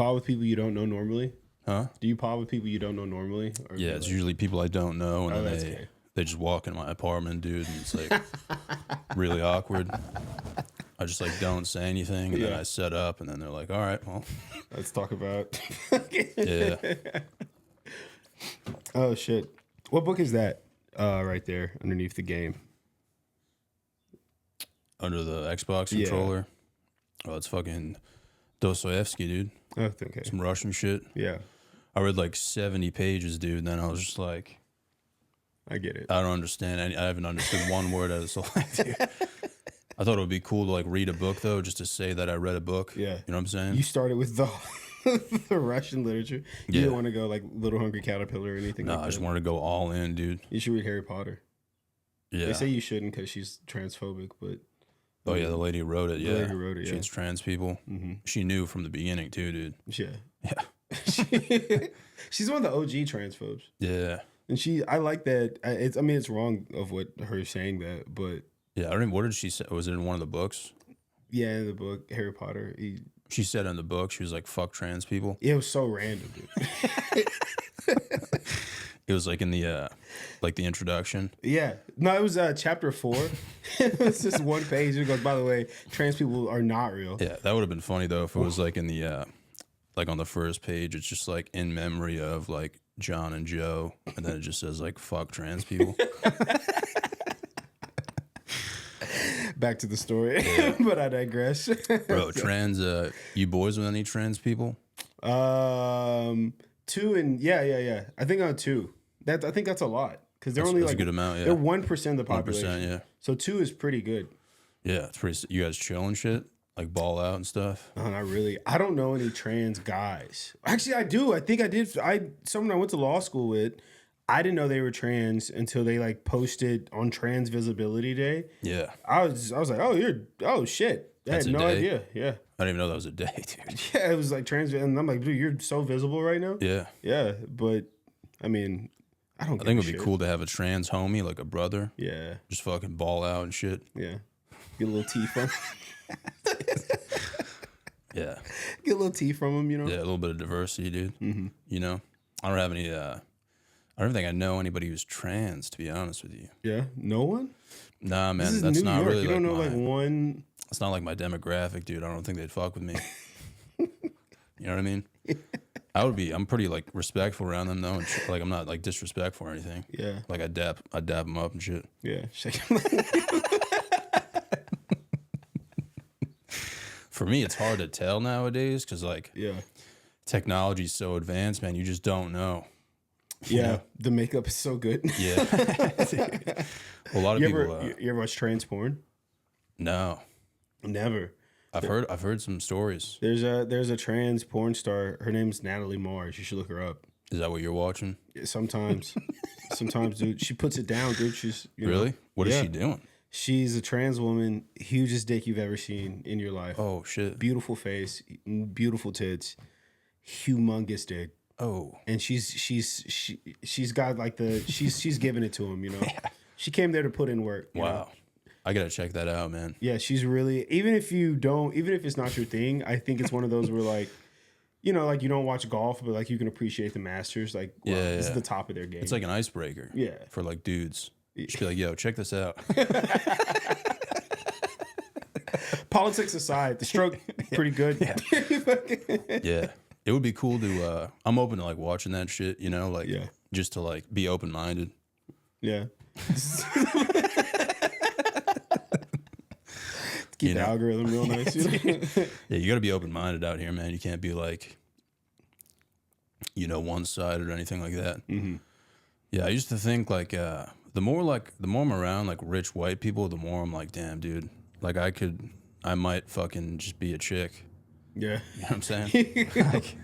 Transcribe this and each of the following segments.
pod with people you don't know normally? Huh? Do you pod with people you don't know normally? Or Yeah, it's usually people I don't know, and then gay. they just walk in my apartment, dude, and it's like really awkward. I just like don't say anything, and then I set up, and then they're like, "All right, well, let's talk about." yeah." Oh shit! What book is that? Right there underneath the game, Under the Xbox controller. Oh, it's fucking Dostoevsky, dude. Oh, okay. Some Russian shit. Yeah, I read like 70 pages, dude. And then I was just like, I get it. I don't understand any. I haven't understood one word out of this whole thing, dude. I thought it would be cool to like read a book though, just to say that I read a book. Yeah, you know what I'm saying. You started with the the Russian literature. You didn't want to go like Little Hungry Caterpillar or anything. No, like that. I just wanted to go all in, dude. You should read Harry Potter. Yeah, they say you shouldn't because she's transphobic, but oh yeah, the lady who wrote it. The lady who wrote it. She hates trans people. Mm-hmm. She knew from the beginning too, dude. Yeah. She's one of the OG transphobes. Yeah. And I like that. It's wrong of what her saying that, but yeah, I don't even. What did she say? Was it in one of the books? Yeah, in the book Harry Potter. She said in the book she was like, "Fuck trans people." It was so random, dude. It was like in the introduction. Yeah, no, it was chapter 4. It was just one page. It goes, by the way, trans people are not real. Yeah, that would have been funny though if it was like in the like on the first page. It's just like in memory of like John and Joe, and then it just says like "fuck trans people." Back to the story, but I digress. Bro, trans. You boys with any trans people? 2 and yeah. I think on 2. I think that's a lot because they're only that's like a good amount. Yeah, they're 1% of the population. 1%, yeah. So 2 is pretty good. Yeah, it's pretty. You guys chill and shit, like ball out and stuff. No, not really. I don't know any trans guys. Actually, I do. I think I did. Someone I went to law school with. I didn't know they were trans until they like posted on Trans Visibility Day. Yeah, I was like, oh shit. I had no idea. Yeah. I didn't even know that was a day, dude. Yeah, it was like trans, and I'm like, dude, you're so visible right now. Yeah. Yeah, but I mean, I don't. I think it'd be cool to have a trans homie, like a brother. Yeah. Just fucking ball out and shit. Yeah. Get a little tea from. Yeah. Get a little tea from him, you know. Yeah, a little bit of diversity, dude. Mm-hmm. You know, I don't have any. I don't think I know anybody who's trans, to be honest with you. Yeah, no one. Nah, man, This is that's New not York. really. You don't know like one. It's not like my demographic, dude. I don't think they'd fuck with me. You know what I mean? I'm pretty like respectful around them though, and shit. Like I'm not like disrespectful or anything. Yeah. Like I dap them up and shit. Yeah. Shake him. For me, it's hard to tell nowadays because like technology's so advanced, man. You just don't know. Yeah, the makeup is so good. Yeah. A lot of people. You ever watch trans porn? No. Never. I've heard some stories. There's a trans porn star. Her name's Natalie Mars. You should look her up. Is that what you're watching? Sometimes, dude. She puts it down, dude. She's really. What is she doing? She's a trans woman. Hugest dick you've ever seen in your life. Oh shit. Beautiful face, beautiful tits, humongous dick. Oh. And she's got like she's giving it to him, you know. Yeah. She came there to put in work. Wow. Know? I gotta check that out, man. Yeah, she's really, even if it's not your thing, I think it's one of those where like, you know, like you don't watch golf, but like you can appreciate the Masters. Like, wow, this is the top of their game. It's like an icebreaker. Yeah. For like dudes. You should be like, yo, check this out. Politics aside, the stroke pretty good. Yeah. Yeah. It would be cool to I'm open to like watching that shit, you know, like just to like be open minded. Yeah. Keep the algorithm real nice. You know? Yeah, you gotta be open minded out here, man. You can't be like, you know, one sided or anything like that. Mm-hmm. Yeah, I used to think like the more I'm around like rich white people, the more I'm like, damn, dude, like I might fucking just be a chick. Yeah. You know what I'm saying? Like,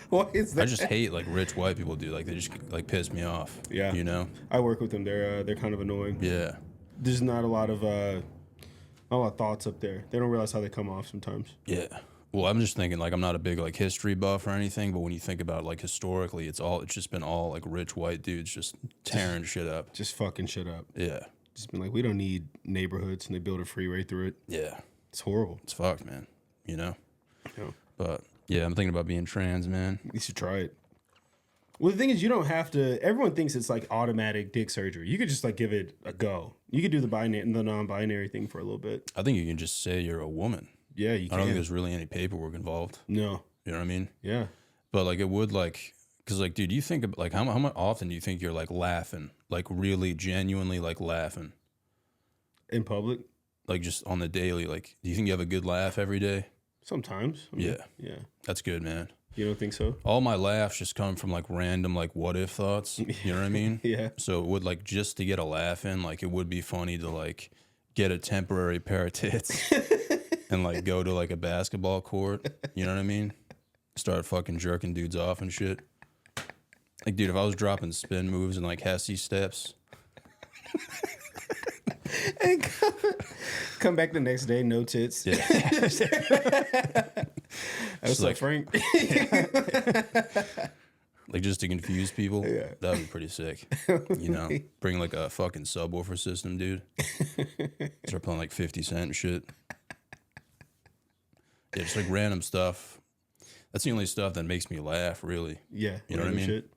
what is that? I just hate like rich white people, dude. Like they just like piss me off. Yeah. You know? I work with them. They're kind of annoying. Yeah. There's not a lot of thoughts up there. They don't realize how they come off sometimes. Yeah. Well, I'm just thinking like I'm not a big like history buff or anything, but when you think about like historically, it's just been all like rich white dudes just tearing shit up. Just fucking shit up. Yeah. Just been like, we don't need neighborhoods, and they build a freeway through it. Yeah. It's horrible. It's fucked, man. You know? Yeah. But Yeah, I'm thinking about being trans, man. You should try it. Well, the thing is, you don't have to. Everyone thinks it's like automatic dick surgery. You could just like give it a go. You could do the non-binary thing for a little bit. I think you can just say you're a woman. Yeah, you can. I don't think there's really any paperwork involved. No. You know what I mean? Yeah. But like it would like, cause like, dude, you think like how much often do you think you're like laughing, like really genuinely like laughing in public? Like just on the daily, like, do you think you have a good laugh every day? Sometimes. I mean, yeah. That's good, man. You don't think so? All my laughs just come from like random like what if thoughts. You know what I mean? Yeah. So it would like just to get a laugh in, like it would be funny to like get a temporary pair of tits and like go to like a basketball court. You know what I mean? Start fucking jerking dudes off and shit. Like, dude, if I was dropping spin moves and like Hesse steps. And come back the next day, no tits. Yeah. That's like Frank. Like just to confuse people. Yeah. That would be pretty sick. You know, bring like a fucking subwoofer system, dude. Start playing like 50 Cent and shit. Yeah, just like random stuff. That's the only stuff that makes me laugh, really. Yeah. You know what I mean? Shit.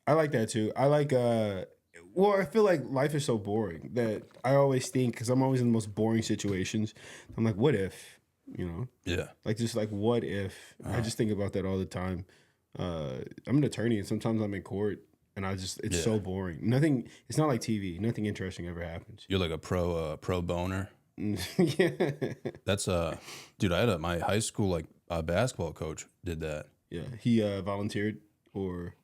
I like that too. I like, well, I feel like life is so boring that I always think, because I'm always in the most boring situations, I'm like, what if, you know? Yeah. Like, just like, what if? I just think about that all the time. I'm an attorney, and sometimes I'm in court, and it's so boring. Nothing, it's not like TV. Nothing interesting ever happens. You're like a pro boner. Yeah. That's, dude, I had my high school, like, basketball coach did that. Yeah. He volunteered, or...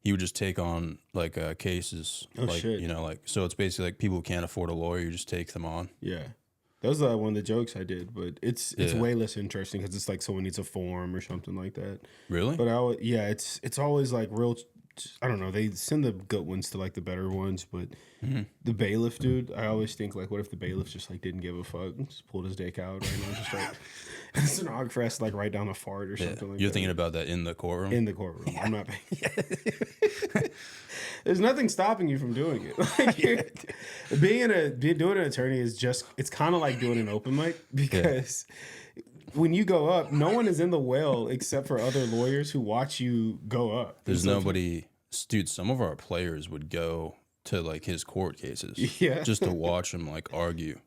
He would just take on like cases, shit. You know, like, so it's basically like people who can't afford a lawyer, you just take them on. Yeah, that was one of the jokes I did, but it's way less interesting because it's like someone needs a form or something like that. Really? But it's always like real. I don't know. They send the good ones to like the better ones, but the bailiff dude, I always think like, what if the bailiff just like didn't give a fuck, just pulled his dick out right now, just like the stenographer has to like write down a fart or something like You're that. thinking about that in the courtroom? In the courtroom. Yeah. I'm not There's nothing stopping you from doing it. Like doing an attorney is just, it's kind of like doing an open mic, because when you go up, no one is in the well except for other lawyers who watch you go up. There's nobody. Dude, some of our players would go to like his court cases just to watch him like argue.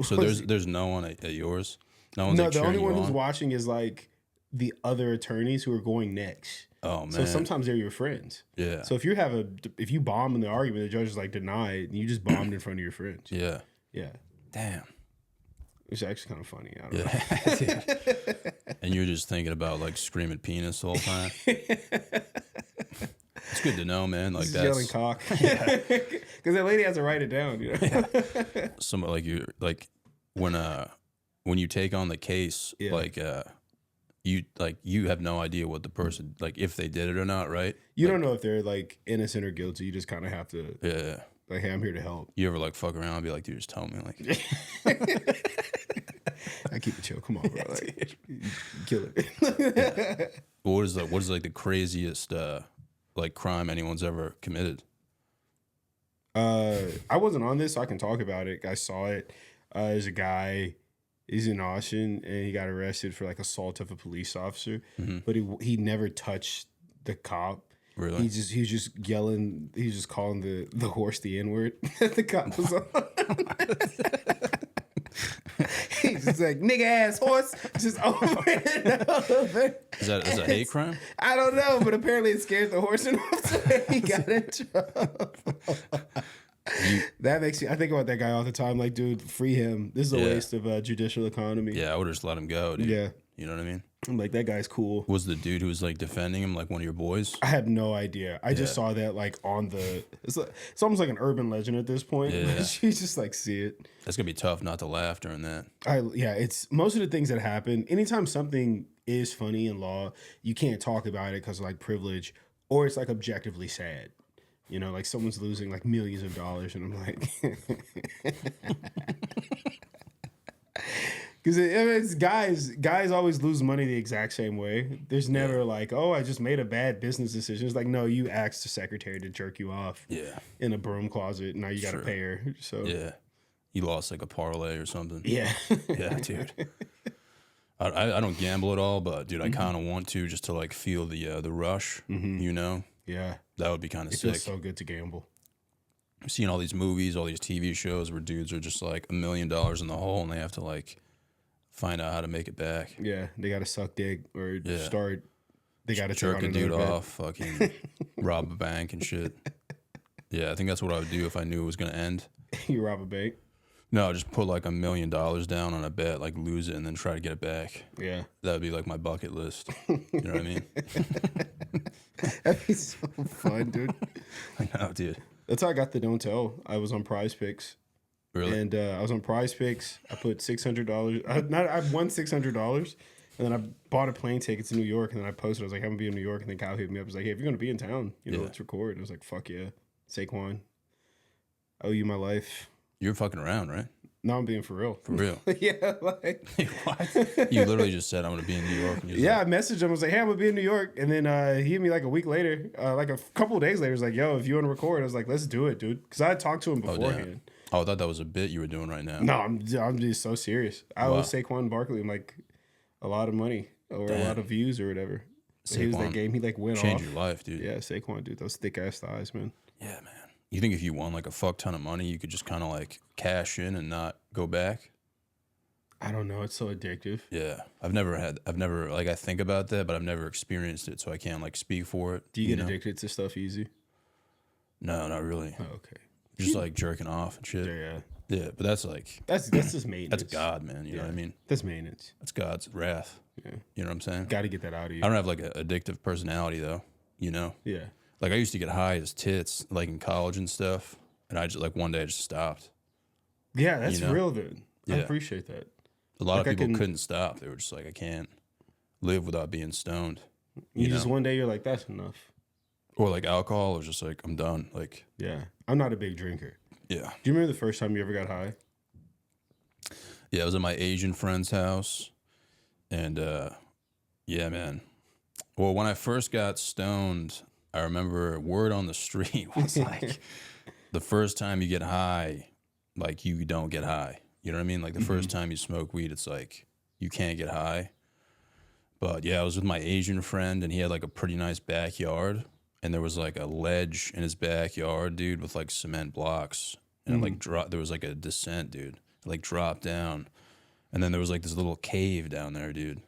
So there's no one at yours? No one's like the only one on? who's watching is like the other attorneys who are going next. Oh man! So sometimes they're your friends. Yeah. So if you bomb in the argument, the judge is like deny it, and you just bombed in front of your friends. Yeah. Yeah. Damn. It's actually kind of funny. I don't know. And you're just thinking about like screaming penis the whole time. It's good to know, man. Like that's yelling cock. Because that lady has to write it down. You know. Some like you like when you take on the case, you have no idea what the person, like if they did it or not, right? You like, don't know if they're like innocent or guilty. You just kind of have to. Yeah. Like, hey, I'm here to help. You ever like fuck around and be like, dude, just tell me, like. I keep it chill. Come on, bro. Like, you kill it. Yeah. What is like the craziest like crime anyone's ever committed? I wasn't on this, so I can talk about it. I saw it. There's a guy. He's in Austin, and he got arrested for like assault of a police officer. But he never touched the cop. Really? He was just yelling. He was just calling the horse the N-word. The cop was on. He's just like, nigga ass horse, just over and over. Is that a hate crime? I don't know, but apparently it scared the horse enough, so he got in trouble. That makes me. I think about that guy all the time. Like, dude, free him. This is a waste of judicial economy. Yeah, I would just let him go, dude. Yeah. You know what I mean? I'm like, that guy's cool. Was the dude who was like defending him like one of your boys? I have no idea. I just saw that like on the. It's almost like an urban legend at this point. Yeah. You just like see it. That's gonna be tough not to laugh during that. It's most of the things that happen. Anytime something is funny in law, you can't talk about it because of like privilege, or it's like objectively sad. You know, like someone's losing like millions of dollars, and I'm like. Because it's guys always lose money the exact same way. There's never like, oh, I just made a bad business decision. It's like, no, you asked the secretary to jerk you off in a broom closet. Now you got to pay her. So you lost like a parlay or something. Yeah. Yeah, dude. I don't gamble at all, but dude, I kind of want to just to like feel the rush. You know? Yeah, That would be kind of it sick. feels so good to gamble. I've seen all these movies, all these TV shows where dudes are just like $1 million in the hole and they have to like find out how to make it back. Yeah, they got to suck dick or Yeah. start. They got to jerk a dude bet. off, fucking rob a bank and shit. Yeah, I think that's what I would do if I knew it was gonna end. You rob a bank? No, just put like $1 million down on a bet, like lose it, and then try to get it back. Yeah, That would be like my bucket list. You know what I mean? that'd be so fun, dude. I know, dude. That's how I got the Don't Tell. I was on Prize Picks. Really? And I was on Prize Picks. I put $600. I won $600, and then I bought a plane ticket to New York. And then I posted. I was like, "I'm gonna be in New York." And then Kyle hit me up. I was like, "Hey, if you're gonna be in town, let's record." I was like, "Fuck yeah, Saquon, I owe you my life." You're fucking around, right? No, I'm being for real. For real? Yeah, like What? You literally just said I'm gonna be in New York. And yeah. I messaged him. I was like, "Hey, I'm gonna be in New York." And then he hit me like a week later, like a couple of days later. He was like, "Yo, if you want to record," I was like, "Let's do it, dude." Because I had talked to him beforehand. Oh, I thought that was a bit you were doing right now. No, I'm just so serious. I owe Saquon Barkley like a lot of money or a lot of views or whatever. He was that game. He like went Change off. your life, dude. Yeah, Saquon, dude. Those thick ass thighs, man. Yeah, man. You think if you won like a fuck ton of money, you could just kind of like cash in and not go back? I don't know. It's so addictive. Yeah, I've never like I think about that, but I've never experienced it, so I can't like speak for it. Do you get addicted to stuff easy? No, not really. Oh, okay. Just like jerking off and shit. Yeah. Yeah, but that's like That's just maintenance. that's God, man. You know what I mean? That's maintenance. That's God's wrath. Yeah. You know what I'm saying? Got to get that out of you. I don't have like an addictive personality though. You know? Yeah. Like I used to get high as tits, like in college and stuff, and I just like one day I just stopped. Yeah, that's real, dude. I Yeah. appreciate that. A lot of people couldn't stop. They were just like, I can't live without being stoned. You just one day you're like, that's enough. Or like alcohol, or just like I'm done. Like yeah, I'm not a big drinker. Yeah. Do you remember the first time you ever got high? Yeah, I was at my Asian friend's house, and yeah, man. Well, when I first got stoned, I remember word on the street was like, the first time you get high, like you don't get high. You know what I mean? Like the first time you smoke weed, it's like you can't get high. But yeah, I was with my Asian friend, and he had like a pretty nice backyard, and there was like a ledge in his backyard, dude, with like cement blocks, and it like there was like a descent, dude. It like dropped down, and then there was like this little cave down there, dude.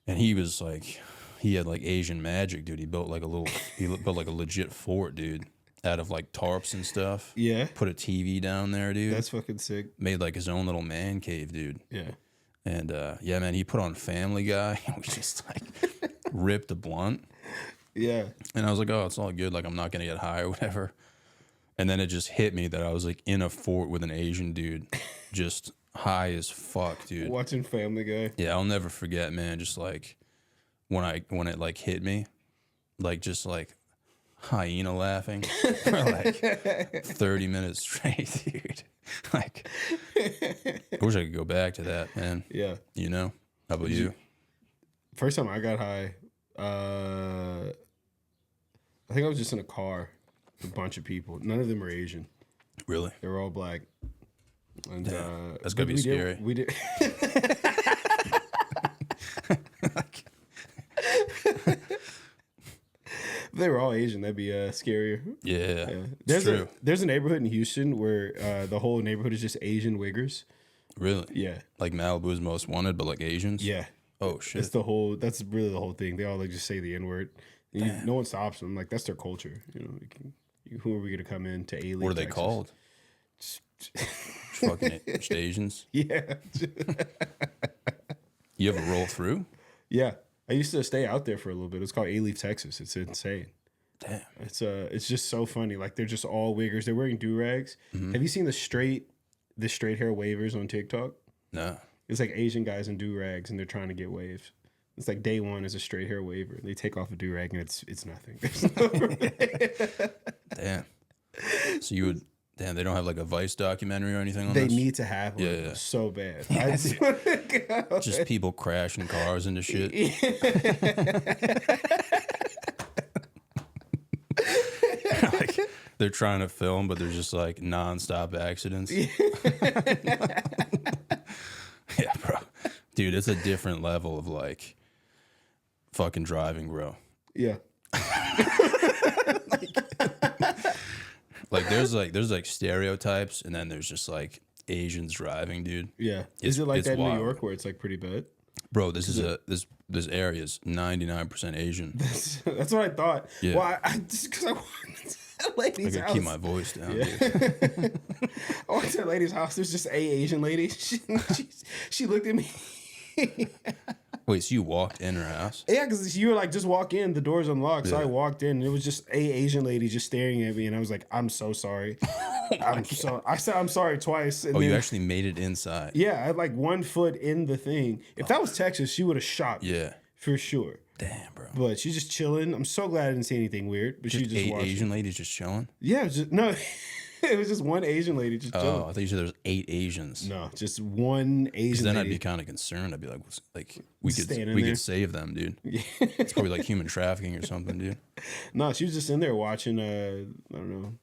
And he was like, he had like Asian magic, dude. He built like a legit fort, dude, out of like tarps and stuff. Yeah. Put a TV down there, dude. That's fucking sick. Made like his own little man cave, dude. Yeah. And yeah, man, he put on Family Guy. We just like ripped a blunt. Yeah. And I was like, oh, it's all good. Like, I'm not going to get high or whatever. And then it just hit me that I was like in a fort with an Asian dude, just high as fuck, dude. Watching Family Guy. Yeah, I'll never forget, man. Just like when it like hit me, like just like hyena laughing for like 30 minutes straight, dude. Like, I wish I could go back to that, man. Yeah. You know? How about you? First time I got high, I think I was just in a car with a bunch of people. None of them were Asian. Really? They were all black. And that's gotta be scary. We did. If they were all Asian, that'd be scarier. Yeah. There's true. There's a neighborhood in Houston where the whole neighborhood is just Asian wiggers. Really? Yeah. Like Malibu's Most Wanted, but like Asians? Yeah. Oh, shit. That's really the whole thing. They all like just say the N-word. No one stops them. Like, that's their culture. You know, who are we going to come in to alien? What are they called? Fucking just Asians? Yeah. You ever roll through? Yeah. I used to stay out there for a little bit. It's called A-Leaf, Texas. It's insane. Damn. It's just so funny. Like, they're just all wiggers. They're wearing do-rags. Have you seen the straight hair wavers on TikTok? No. It's like Asian guys in do-rags and they're trying to get waves. It's like day one is a straight hair waver. They take off a do-rag and it's nothing. Damn. So they don't have like a Vice documentary or anything on They this? need to have one. Yeah. So bad. I swear to God. Just people crashing cars into shit. Like, they're trying to film, but they're just like nonstop accidents. Yeah, bro. Dude, it's a different level of like fucking driving, bro. Yeah. Like there's like stereotypes, and then there's just like Asians driving, dude. Yeah. Is it like it's that in New wild. York where it's like pretty bad? Bro, this area is 99% Asian. That's what I thought. Yeah. Well, I just because I walked into that lady's I gotta house. keep my voice down, Yeah. dude. I went to that lady's house. There's just a Asian lady. She looked at me. Wait, so you walked in her house? Yeah, because you were like, just walk in. The door's unlocked. So I walked in, and it was just a Asian lady just staring at me, and I was like, I'm so sorry. I said I'm sorry twice. And Oh, then, you actually made it inside. Yeah, I had like 1 foot in the thing. If that was Texas, she would have shot me. Yeah. For sure. Damn, bro. But she's just chilling. I'm so glad I didn't see anything weird. But she just 8 watching. Asian ladies just chilling? Yeah, it was just, no, it was just one Asian lady just chilling. Oh, I thought you said there was 8 Asians. No, just one Asian Then lady. I'd be kind of concerned. I'd be like we Staying in could there. save them, dude. It's probably like human trafficking or something, dude. No, she was just in there watching. I don't know.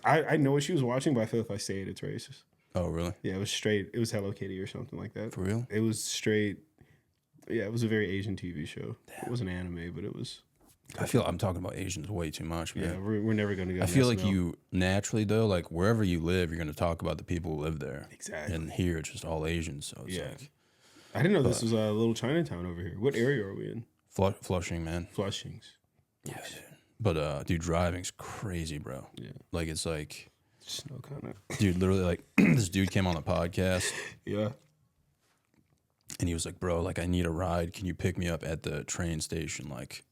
I know what she was watching, but I feel if I say it, it's racist. Oh, really? Yeah, it was straight. It was Hello Kitty or something like that. For real? It was straight. Yeah, it was a very Asian TV show. Damn. It wasn't anime, but it was. I feel I'm talking about Asians way too much, man. Yeah, we're never gonna go. I feel like you naturally though, like wherever you live, you're gonna talk about the people who live there. Exactly. And here it's just all Asians, so it's like I didn't know this was a little Chinatown over here. What area are we in? Flushing, man. Flushings. Yeah, dude. But dude, driving's crazy, bro. Yeah. Like it's like Snow kind of. dude, literally like this dude came on the podcast Yeah. and he was like, bro, like I need a ride. Can you pick me up at the train station, like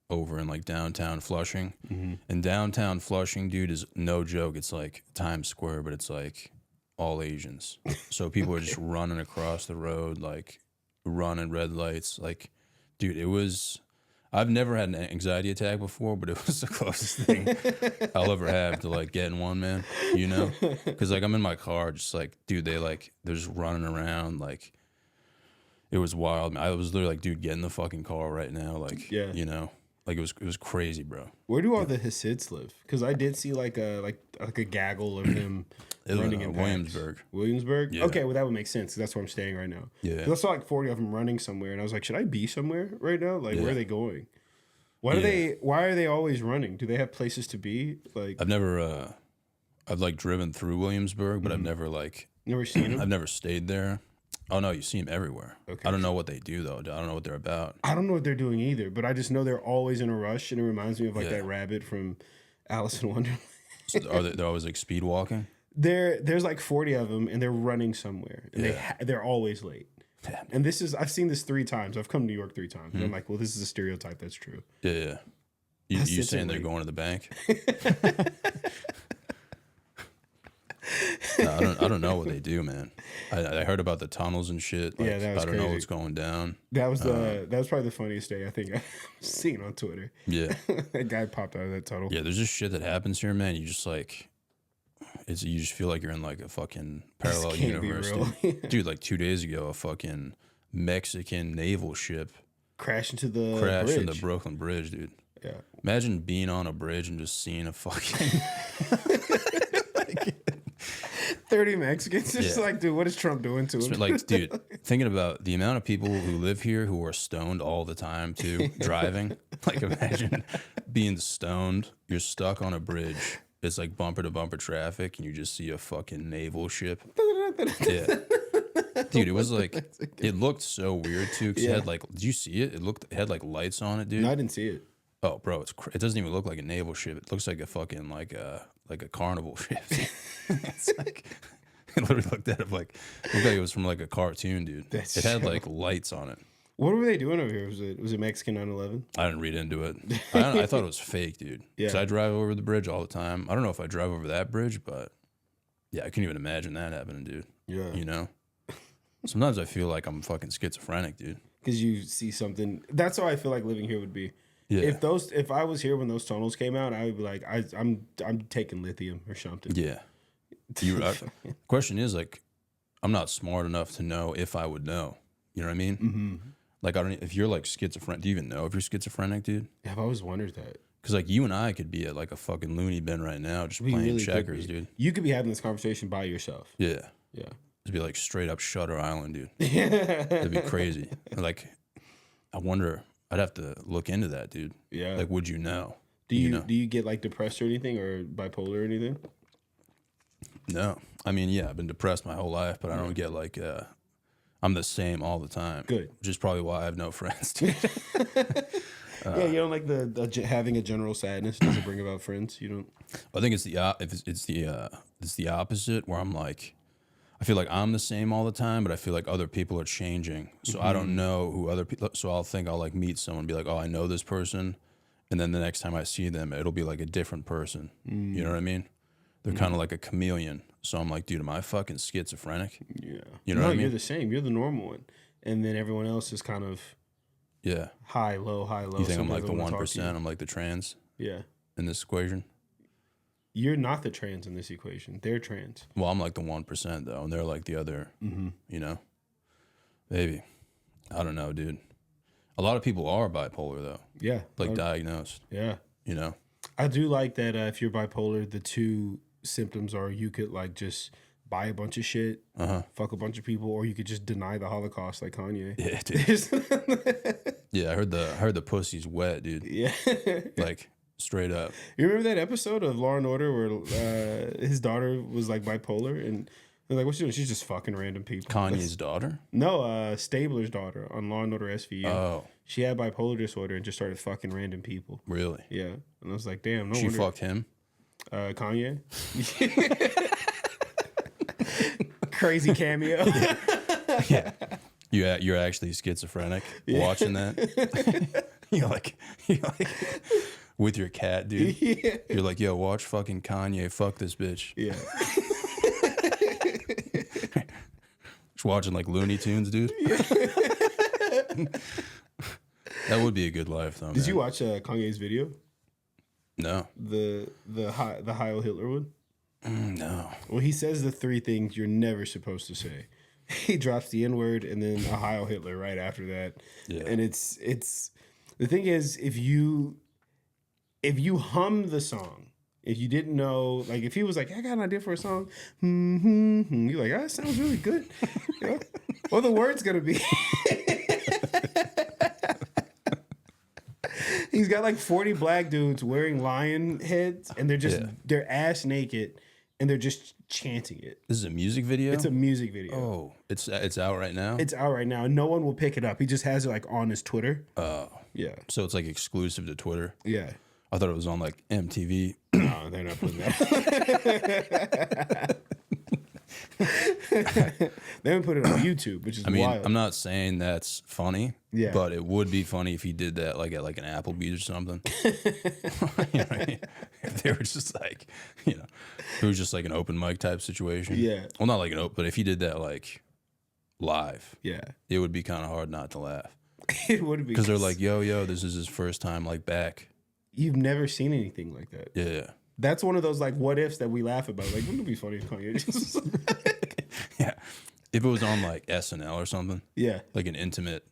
over in like downtown Flushing? Mm-hmm. And downtown Flushing, dude, is no joke. It's like Times Square, but it's like all Asians. So people are just running across the road, like running red lights. Like, dude, it was. I've never had an anxiety attack before, but it was the closest thing I'll ever have to like getting one, man. You know, because like I'm in my car, just like, dude, they're just running around, like it was wild. Man. I was literally like, dude, get in the fucking car right now, like, Yeah. you know, like it was crazy, bro. Where do all the Hasids live? Because I did see like a gaggle of them running in Williamsburg. Williamsburg? Yeah. Okay, well that would make sense. 'Cause that's where I'm staying right now. Yeah. 'Cause I saw like 40 of them running somewhere, and I was like, should I be somewhere right now? Like, where are they going? Why are they always running? Do they have places to be? Like, I've like driven through Williamsburg, but I've never like, never seen them. I've never stayed there. Oh no, you see them everywhere. Okay. I don't know what they do though. I don't know what they're about. I don't know what they're doing either, but I just know they're always in a rush, and it reminds me of like Yeah. that rabbit from Alice in Wonderland. So they're always like speed walking. There's like 40 of them, and they're running somewhere, and they're always late. Damn. And I've seen this 3 times. I've come to New York 3 times. And I'm like, well, this is a stereotype that's true. Yeah. You That's saying they're late. going to the bank? No, I don't know what they do, man. I heard about the tunnels and shit. Like, Yeah, that was I don't know crazy. what's going down. That was probably the funniest day I think I've seen on Twitter. Yeah. That guy popped out of that tunnel. Yeah, there's just shit that happens here, man. You just like, you just feel like you're in like a fucking parallel can't be universe, real. dude. Dude, like 2 days ago, a fucking Mexican naval ship Crashed into the crashed bridge. in the Brooklyn Bridge, dude. Yeah. Imagine being on a bridge and just seeing a fucking 30 Mexicans. It's Yeah. like, dude, what is Trump doing to him? like, dude, thinking about the amount of people who live here who are stoned all the time too, driving. Like, imagine being stoned. You're stuck on a bridge. It's like bumper to bumper traffic, and you just see a fucking naval ship. Yeah. Dude, it was like, it looked so weird too. Cause it had like, did you see it? It had like lights on it, dude. No, I didn't see it. Oh, bro, it doesn't even look like a naval ship. It looks like a fucking like a carnival ship. It's like, I literally looked at it like, it looked like it was from like a cartoon, dude. That's it had so- like lights on it. What were they doing over here? Was it Mexican 9/11? I didn't read into it. I thought it was fake, dude. Yeah. Because I drive over the bridge all the time. I don't know if I drive over that bridge, but yeah, I couldn't even imagine that happening, dude. Yeah. You know? Sometimes I feel like I'm fucking schizophrenic, dude. Because you see something. That's how I feel like living here would be. Yeah. If I was here when those tunnels came out, I would be like, I'm taking lithium or something. Yeah. Question is like, I'm not smart enough to know if I would know. You know what I mean? Mm-hmm. Like, I don't. If you're like schizophrenic, do you even know if you're schizophrenic, dude? I've always wondered that. Because like you and I could be at like a fucking loony bin right now, just We playing really could checkers, be. dude. You could be having this conversation by yourself. Yeah. Yeah. It'd be like straight up Shutter Island, dude. That'd be crazy. Like, I wonder. I'd have to look into that, dude. Yeah. Like, would you know? Do you get like depressed or anything, or bipolar or anything? No. I mean, yeah, I've been depressed my whole life, but I don't get like I'm the same all the time. Good. Which is probably why I have no friends, dude. Yeah, you don't like having a general sadness doesn't bring about friends. You don't. I think it's the opposite, where I'm like, I feel like I'm the same all the time, but I feel like other people are changing. So I don't know who other people. So I'll like meet someone, and be like, oh, I know this person, and then the next time I see them, it'll be like a different person. You know what I mean? They're kind of like a chameleon. So I'm like, dude, am I fucking schizophrenic? Yeah. You know what I mean? You're the same. You're the normal one, and then everyone else is kind of. Yeah. High, low, high, low. You think I'm like the 1%? I'm like the trans? Yeah. In this equation? You're not the trans in this equation. They're trans. Well, I'm like the 1% though, and they're like the other, you know? Maybe. I don't know, dude. A lot of people are bipolar though. Yeah. Like diagnosed. Yeah. You know? I do like that if you're bipolar, the two symptoms are you could like just buy a bunch of shit, fuck a bunch of people, or you could just deny the Holocaust like Kanye. Yeah, dude. Yeah, I heard the pussy's wet, dude. Yeah. Like, straight up. You remember that episode of Law and Order where his daughter was like bipolar and they're like, what's she doing? She's just fucking random people. Kanye's daughter? No, Stabler's daughter on Law and Order SVU. Oh. She had bipolar disorder and just started fucking random people. Really? Yeah. And I was like, damn, no She wonder. fucked him? Kanye. Crazy cameo. Yeah. You're actually schizophrenic watching that. You're like with your cat, dude. Yeah. You're like, yo, watch fucking Kanye fuck this bitch. Yeah. Just watching like Looney Tunes, dude. Yeah. That would be a good life, though. Did you watch Kanye's video? No. The Heil Hitler one? No. Well, he says the three things you're never supposed to say. He drops the N-word and then a Heil Hitler right after that. Yeah. And it's the thing is, if you hum the song, if you didn't know, like if he was like, I got an idea for a song, you're like, that sounds really good. You know? What are the words gonna be? He's got like 40 black dudes wearing lion heads and they're ass naked and they're just chanting it. This is a music video? It's a music video. Oh, it's out right now? It's out right now and no one will pick it up. He just has it like on his Twitter. Oh. Yeah. So it's like exclusive to Twitter? Yeah. I thought it was on like MTV. No, they're not putting that. They haven't put it on YouTube, which is wild. I'm not saying that's funny, but it would be funny if he did that like at like an Applebee's or something. You know what I mean? If they were just like, you know, it was just like an open mic type situation. Yeah. Well, not like an open, but if he did that like live, yeah, it would be kind of hard not to laugh. It would be. Because they're like, yo, this is his first time like back. You've never seen anything like that. Yeah. That's one of those like what ifs that we laugh about. Like, wouldn't it be funny if Kanye just yeah. If it was on like SNL or something. Yeah. Like an intimate.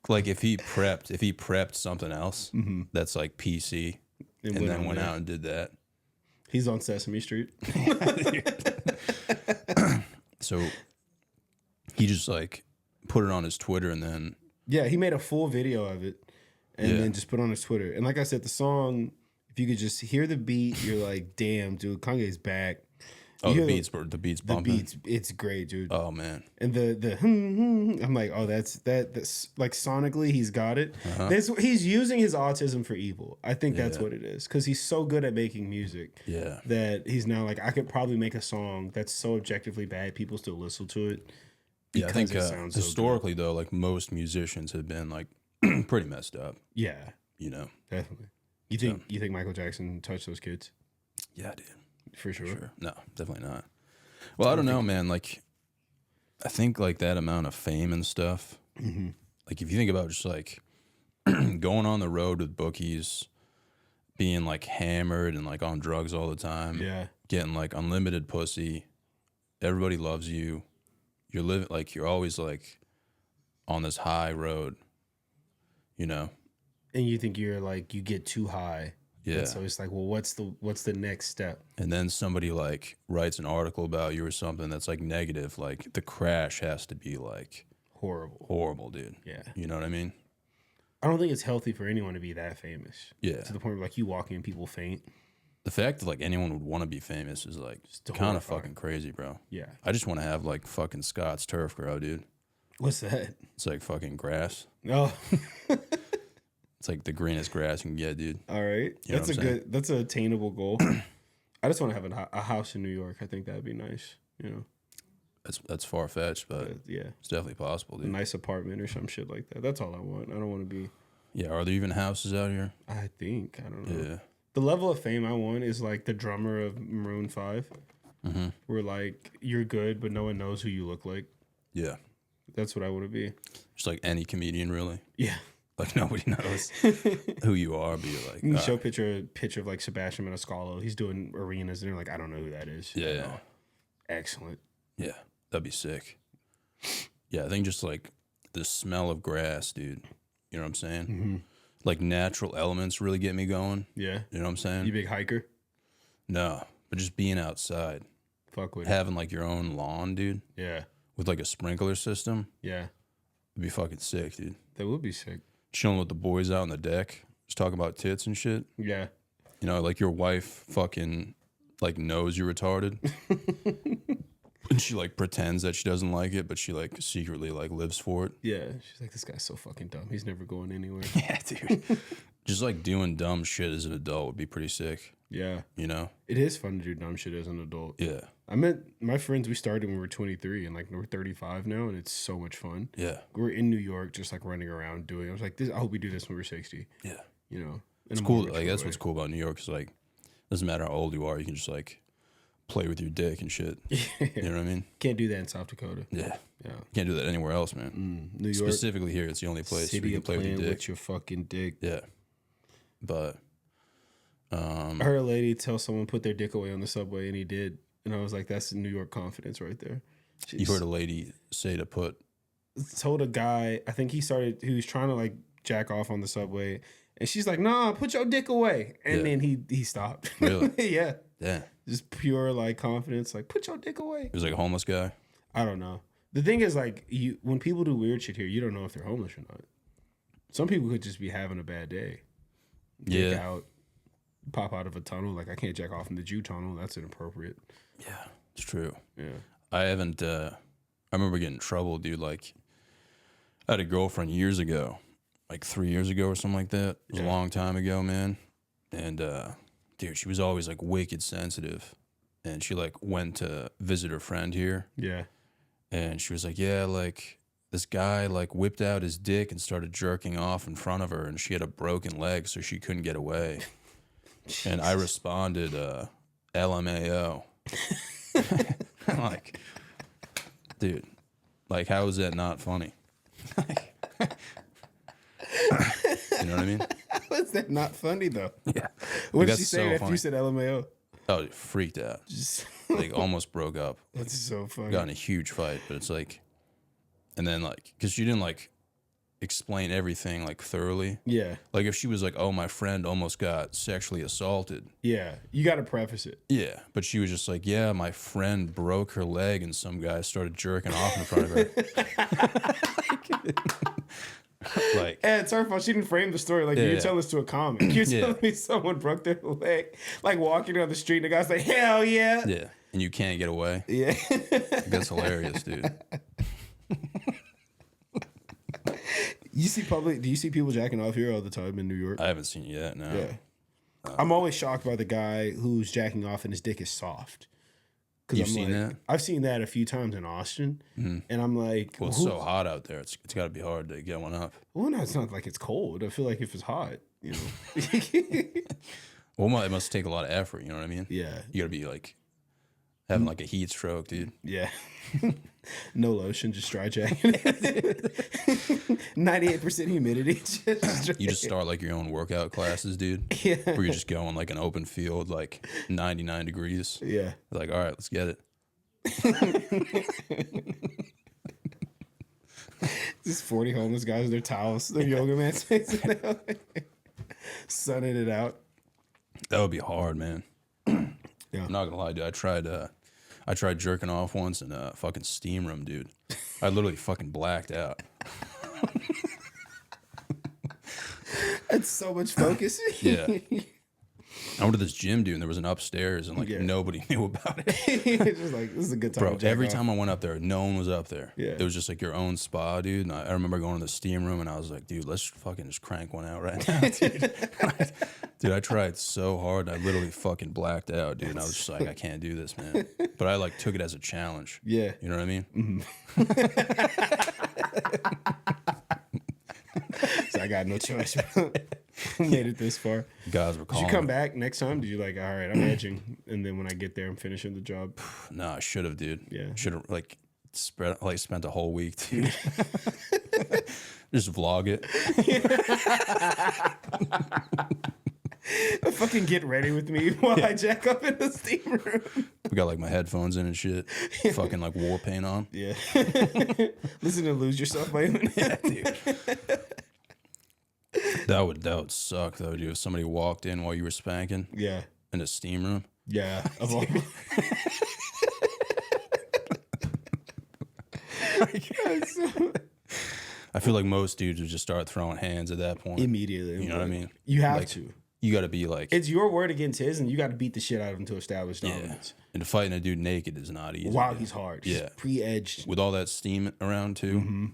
Like if he prepped something else that's like PC and then went out and did that. He's on Sesame Street. So he just like put it on his Twitter and then. Yeah, he made a full video of it and then just put it on his Twitter. And like I said, the song, if you could just hear the beat, you're like, damn, dude, Kanye's back. Oh, the beats bumping. The beats, it's great, dude. Oh man. And the I'm like, oh, that's like sonically he's got it. He's using his autism for evil. I think that's what it is, because he's so good at making music. Yeah. That he's now like, I could probably make a song that's so objectively bad people still listen to it. Yeah, I think historically though, like most musicians have been like pretty messed up. Yeah, you know, definitely. You think Michael Jackson touched those kids? Yeah, dude, for sure. No, definitely not. Well, I don't know, man. Like, I think like that amount of fame and stuff. Like, if you think about just like going on the road with bookies, being like hammered and like on drugs all the time. Yeah, getting like unlimited pussy. Everybody loves you. You're living like you're always like on this high road, you know. And you think you're like you get too high. Yeah. And so it's like, well, what's the next step? And then somebody like writes an article about you or something that's like negative. Like the crash has to be like horrible, dude. Yeah. You know what I mean? I don't think it's healthy for anyone to be that famous. Yeah. To the point where like you walk in, people faint. The fact that like anyone would want to be famous is like kind of fucking crazy, bro. Yeah. I just want to have like fucking Scott's turf grow, dude. What's that? It's like fucking grass. No. It's like the greenest grass you can get, dude. All right. You know That's an attainable goal. I just want to have a house in New York. I think that'd be nice. You know. That's far fetched, but yeah, it's definitely possible, dude. A nice apartment or some shit like that. That's all I want. I don't want to be. Yeah, are there even houses out here? I don't know. Yeah. The level of fame I want is like the drummer of Maroon 5, where like you're good, but no one knows who you look like. Yeah. That's what I want to be. Just like any comedian, really. Yeah. Like nobody knows who you are, but you're like. You can show a picture of like Sebastian Maniscalco. He's doing arenas, and they're like, I don't know who that is. Yeah. Excellent. Yeah, that'd be sick. Yeah, I think just like the smell of grass, dude. You know what I'm saying? Mm-hmm. Like natural elements really get me going. Yeah. You know what I'm saying? You big hiker? No, but just being outside. Fuck with having like your own lawn, dude. Yeah. With like a sprinkler system. Yeah. It'd be fucking sick, dude. That would be sick. Chilling with the boys out on the deck, just talking about tits and shit. Yeah. You know, like your wife fucking like knows you're retarded. And she like pretends that she doesn't like it, but she like secretly like lives for it. Yeah. She's like, this guy's so fucking dumb. He's never going anywhere. Yeah, dude. Just like doing dumb shit as an adult would be pretty sick. Yeah. You know? It is fun to do dumb shit as an adult. Yeah. I met my friends, we started when we were 23 and like we're 35 now, and it's so much fun. Yeah. We're in New York just like running around doing. I was like, I hope we do this when we're 60. Yeah. You know? It's cool. Like that's what's cool about New York is like doesn't matter how old you are, you can just like play with your dick and shit. Yeah. You know what I mean? Can't do that in South Dakota. Yeah. Yeah. Can't do that anywhere else, man. New York. Specifically here, it's the only place where you can play with your dick. With your fucking dick. Yeah. But I heard a lady tell someone put their dick away on the subway, and he did. And I was like, that's New York confidence right there. You heard a lady say to put... Told a guy, I think he was trying to like jack off on the subway, and she's like, nah, put your dick away. And then he stopped. Really? Yeah. Yeah. Just pure like confidence, like put your dick away. He was like a homeless guy? I don't know. The thing is, like, when people do weird shit here, you don't know if they're homeless or not. Some people could just be having a bad day. Dick out, pop out of a tunnel. Like, I can't jack off in the Jew tunnel. That's inappropriate. Yeah, it's true. Yeah. I haven't, I remember getting in trouble, dude. Like, I had a girlfriend years ago, like 3 years ago or something like that. It was a long time ago, man. And, dude, she was always, like, wicked sensitive. And she, like, went to visit her friend here. Yeah. And she was like, yeah, like, this guy, like, whipped out his dick and started jerking off in front of her, and she had a broken leg, so she couldn't get away. And I responded, LMAO. I'm like, dude, like, how is that not funny? You know what I mean? How is that not funny, though? Yeah. What did she say after you said LMAO? Oh, freaked out. Just like almost broke up. Like, that's so funny. Got in a huge fight, but it's like, and then like, because she didn't like explain everything like thoroughly. Yeah. Like if she was like, oh, my friend almost got sexually assaulted. Yeah. You got to preface it. Yeah. But she was just like, yeah, my friend broke her leg and some guy started jerking off in front of her. Like, and it's her fault. She didn't frame the story like you're telling us to a comic. You're telling me someone broke their leg, like walking down the street, and the guy's like, "Hell yeah!" Yeah, and you can't get away. Yeah, that's hilarious, dude. Do you see people jacking off here all the time in New York? I haven't seen it yet. No. Yeah, I'm always shocked by the guy who's jacking off and his dick is soft. You've seen that? I've seen that a few times in Austin, and I'm like, well, it's so hot out there. It's got to be hard to get one up. Well, no, it's not like it's cold. I feel like if it's hot, you know. Well, it must take a lot of effort. You know what I mean? Yeah. You got to be like having like a heat stroke, dude. Yeah. No lotion, just dry jacking. 98% humidity. You just start like your own workout classes, dude. Yeah. Where you're just going like an open field, like 99 degrees. Yeah. Like, all right, let's get it. Just 40 homeless guys with their towels, their yoga mats, sunning it out. That would be hard, man. Yeah. I'm not gonna lie, dude. I tried jerking off once in a fucking steam room, dude. I literally fucking blacked out. That's so much focus. Yeah. I went to this gym, dude, and there was an upstairs, and like nobody knew about it. It's just like, this is a good time. Bro, every time I went up there, no one was up there. Yeah. It was just like your own spa, dude. And I remember going to the steam room, and I was like, dude, let's fucking just crank one out right now, dude. Dude, I tried so hard, and I literally fucking blacked out, dude. And I was just like, I can't do this, man. But I like took it as a challenge. Yeah. You know what I mean? So I got no choice. Made it this far. Guys were calling. Did you come back next time? Did you like, all right, I'm edging, and then when I get there, I'm finishing the job? No, I should have, dude. Yeah. Should have like spent a whole week, dude. Just vlog it. Fucking get ready with me while I jack up in the steam room. We got like my headphones in and shit. Fucking like war paint on. Yeah. Listen to Lose Yourself by Eminem. Yeah, dude. That would suck though, dude. If somebody walked in while you were spanking. Yeah. In a steam room. Yeah. Of all. I feel like most dudes would just start throwing hands at that point. Immediately. You know what I mean? You have like, to. You got to be like. It's your word against his, and you got to beat the shit out of him to establish dominance. And fighting a dude naked is not easy. Wow, dude. he's hard. Yeah. Pre-edged. With all that steam around too. Mm-hmm.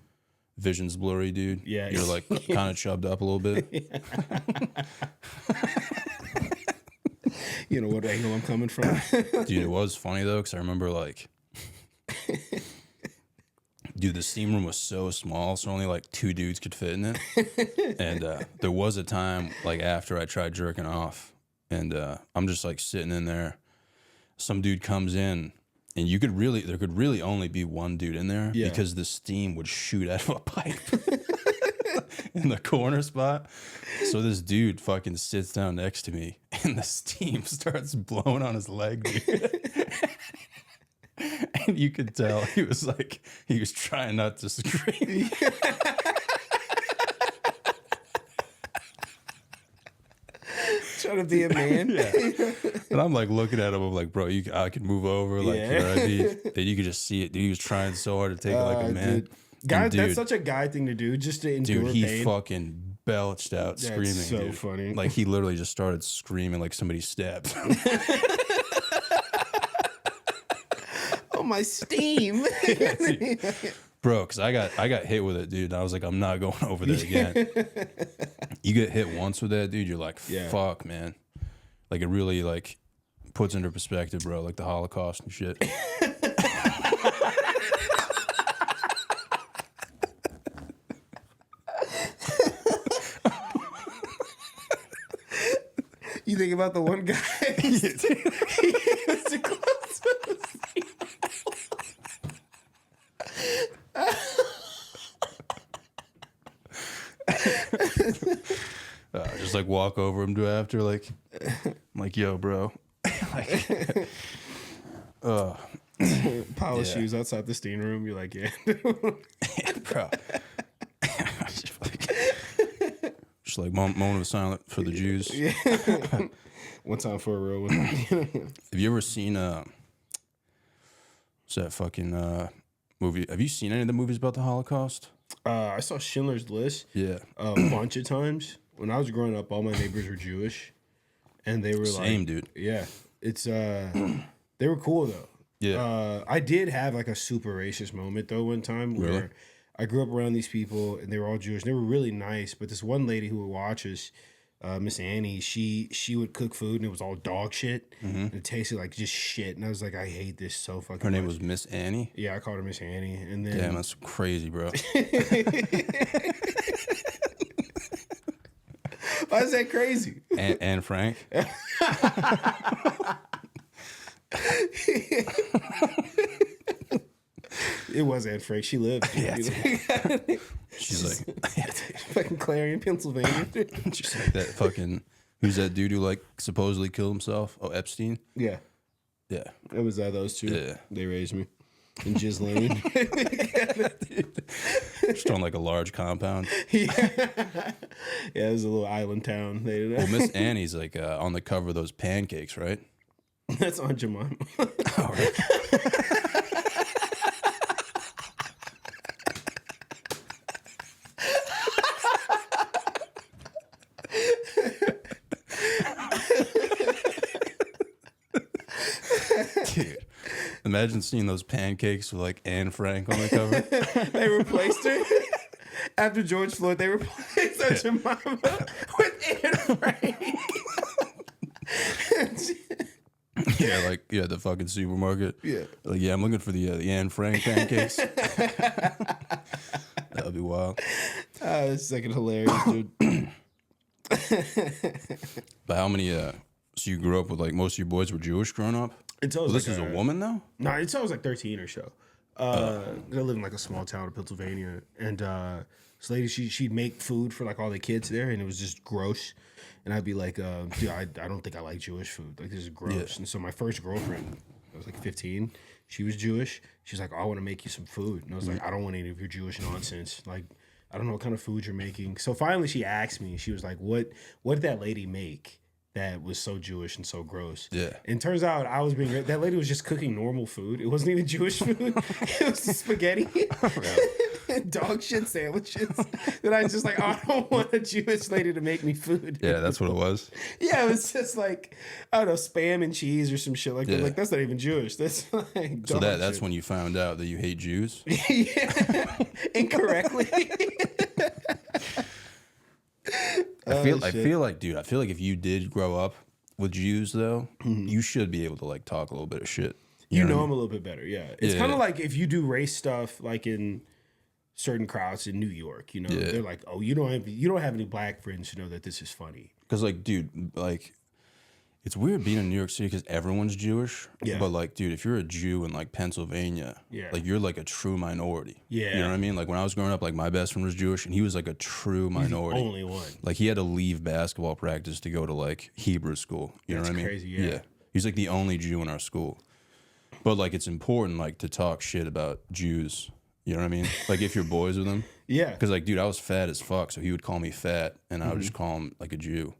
Vision's blurry, dude. Yeah. You're like kind of chubbed up a little bit. You know what angle I'm coming from? Dude, it was funny though, because I remember like. Dude, the steam room was so small, so only like 2 dudes could fit in it. And there was a time, like after I tried jerking off, and I'm just like sitting in there. Some dude comes in, and there could really only be one dude in there because the steam would shoot out of a pipe in the corner spot. So this dude fucking sits down next to me, and the steam starts blowing on his leg, dude. And you could tell he was trying not to scream. Trying to be a man. Yeah. And I'm like looking at him, I'm like, bro, I could move over. Like, you know what I mean? Then you could just see it. Dude, he was trying so hard to take it like a man. Dude. Guys, that's such a guy thing to do, just to endure dude, he pain. Fucking belched out screaming. That's so dude. funny. Like, he literally just started screaming like somebody stabbed him. Oh, my steam. Yeah, bro, because I got hit with it, dude. And I was like, I'm not going over there again. You get hit once with that, dude, you're like, fuck, man. Like, it really, like, puts into perspective, bro, like the Holocaust and shit. You think about the one guy. He was too close to the steam. Just like walk over him to after, like, I'm like, yo, bro. Like, pile of shoes outside the steam room. You're like, yeah. Bro. Just like moment of silence for the Jews. Yeah. One time for a real one. Have you ever seen what's that fucking movie? Have you seen any of the movies about the Holocaust? I saw Schindler's List. Yeah. A bunch of times. When I was growing up, all my neighbors were Jewish, and they were same, dude. Yeah, it's they were cool though. Yeah. I did have like a super racist moment though one time where Really? I grew up around these people and they were all Jewish. They were really nice, but this one lady who would watch us, Miss Annie, she would cook food and it was all dog shit. And it tasted like just shit. And I was like, I hate this so fucking Her name much. was Miss Annie. Yeah, I called her Miss Annie. And then Damn, that's crazy, bro. why is that crazy? And Frank. It was Anne Frank. She lived. Yeah, she's like, fucking Clarion, Pennsylvania. she's like that fucking. Who's that dude who like supposedly killed himself? Oh, Epstein. Yeah, Yeah. it was those two. Yeah. They raised me. in Jizz Lane. Just on like a large compound. Yeah, it was a little island town. Well, Miss Annie's like on the cover of those pancakes, right? That's Aunt Jemima. Oh, right. Dude, imagine seeing those pancakes with like Anne Frank on the cover. They replaced her. After George Floyd, they replaced Aunt Jemima with Anne Frank. Yeah, like the fucking supermarket. Yeah. Like, yeah, I'm looking for the Anne Frank pancakes. That would be wild. It's fucking hilarious, dude. But how many? So you grew up with like most of your boys were Jewish growing up. Until This is a woman though. No, until I was like 13 or so. I lived in like a small town in Pennsylvania, and this lady, she'd make food for like all the kids there, and it was just gross. And I'd be like, dude, I don't think I like Jewish food. Like, this is gross. Yeah. And so my first girlfriend, I was like 15. She was Jewish. She's like, oh, I want to make you some food. And I was like, I don't want any of your Jewish nonsense. Like, I don't know what kind of food you're making. So finally she asked me, she was like, what did that lady make that was so Jewish and so gross? Yeah. And turns out I was being, that lady was just cooking normal food. It wasn't even Jewish food. It was spaghetti and dog shit sandwiches. That I was just like, oh, I don't want a Jewish lady to make me food. Yeah, that's what it was. Yeah, it was just like, I don't know, Spam and cheese or some shit like that. Yeah. Like, that's not even Jewish. That's like So dog that's shit. when you found out that you hate Jews. Yeah, incorrectly. I feel like, dude, if you did grow up with Jews though, you should be able to like talk a little bit of shit. You know know what I them a little bit better, yeah. It's kind of like if you do race stuff, like in certain crowds in New York, you know, Yeah. they're like, "Oh, you don't have any black friends who know that this is funny." Because like, dude, like, it's weird being in New York City because everyone's Jewish. Yeah. But like, dude, if you're a Jew in like Pennsylvania, Yeah. like you're like a true minority. Yeah. You know what I mean? Like when I was growing up, like my best friend was Jewish and he was like a true minority. Only one. Like he had to leave basketball practice to go to like Hebrew school. You know That's what I mean? crazy, yeah. He's like the only Jew in our school. But like it's important like to talk shit about Jews. You know what I mean? Like if you're boys with him. Yeah. Because like, dude, I was fat as fuck, so he would call me fat and I would just call him like a Jew.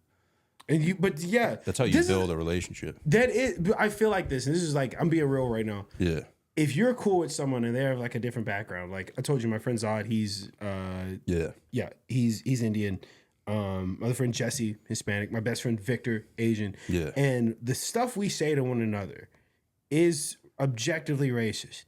But yeah. That's how you build a relationship. I feel like this, and this is like, I'm being real right now. Yeah. If you're cool with someone and they have like a different background, like I told you, my friend Zod, he's he's Indian. My other friend Jesse, Hispanic. My best friend Victor, Asian. Yeah. And the stuff we say to one another is objectively racist,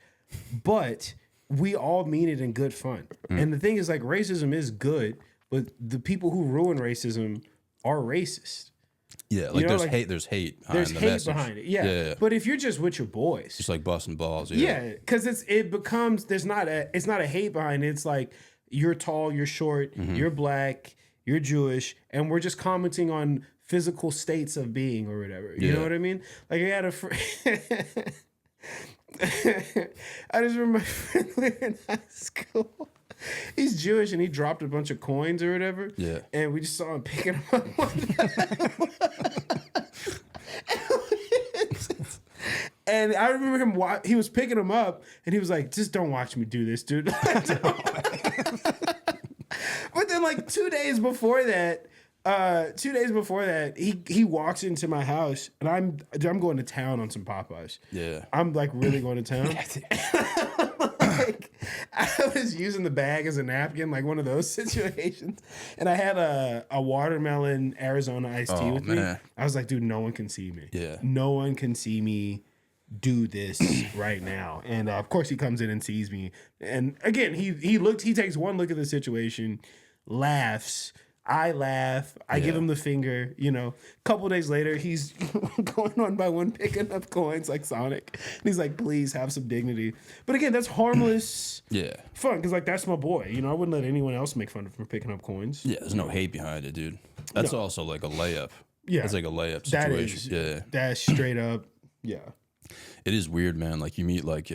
but we all mean it in good fun. And the thing is, like, racism is good, but the people who ruin racism are racist. Yeah, like know, there's like, hate. There's hate behind There's the hate message. behind it. Yeah. But if you're just with your boys, Just like busting balls. yeah, because it becomes it's not a hate behind it. It's like you're tall, you're short, you're black, you're Jewish, and we're just commenting on physical states of being or whatever. You know what I mean? Like I had a friend. I just remember my friend in high school. He's Jewish and he dropped a bunch of coins or whatever. Yeah. And we just saw him picking them up. And I remember him, he was picking them up and he was like, just don't watch me do this, dude. But then like 2 days before that, he walks into my house and I'm going to town on some Popeyes. Yeah. I'm like really going to town. Like, I was using the bag as a napkin, like one of those situations. And I had a watermelon Arizona iced tea with me. I was like, dude, no one can see me. Yeah. No one can see me do this right now. And of course he comes in and sees me. And again, he takes one look at the situation, laughs. I laugh. I give him the finger. You know, a couple days later, he's going one by one, picking up coins like Sonic. And he's like, please have some dignity. But again, that's harmless fun because, like, that's my boy. You know, I wouldn't let anyone else make fun of him for picking up coins. Yeah, there's no hate behind it, dude. That's also like a layup. Yeah. It's like a layup situation. That's straight up. Yeah. It is weird, man. Like, you meet, like,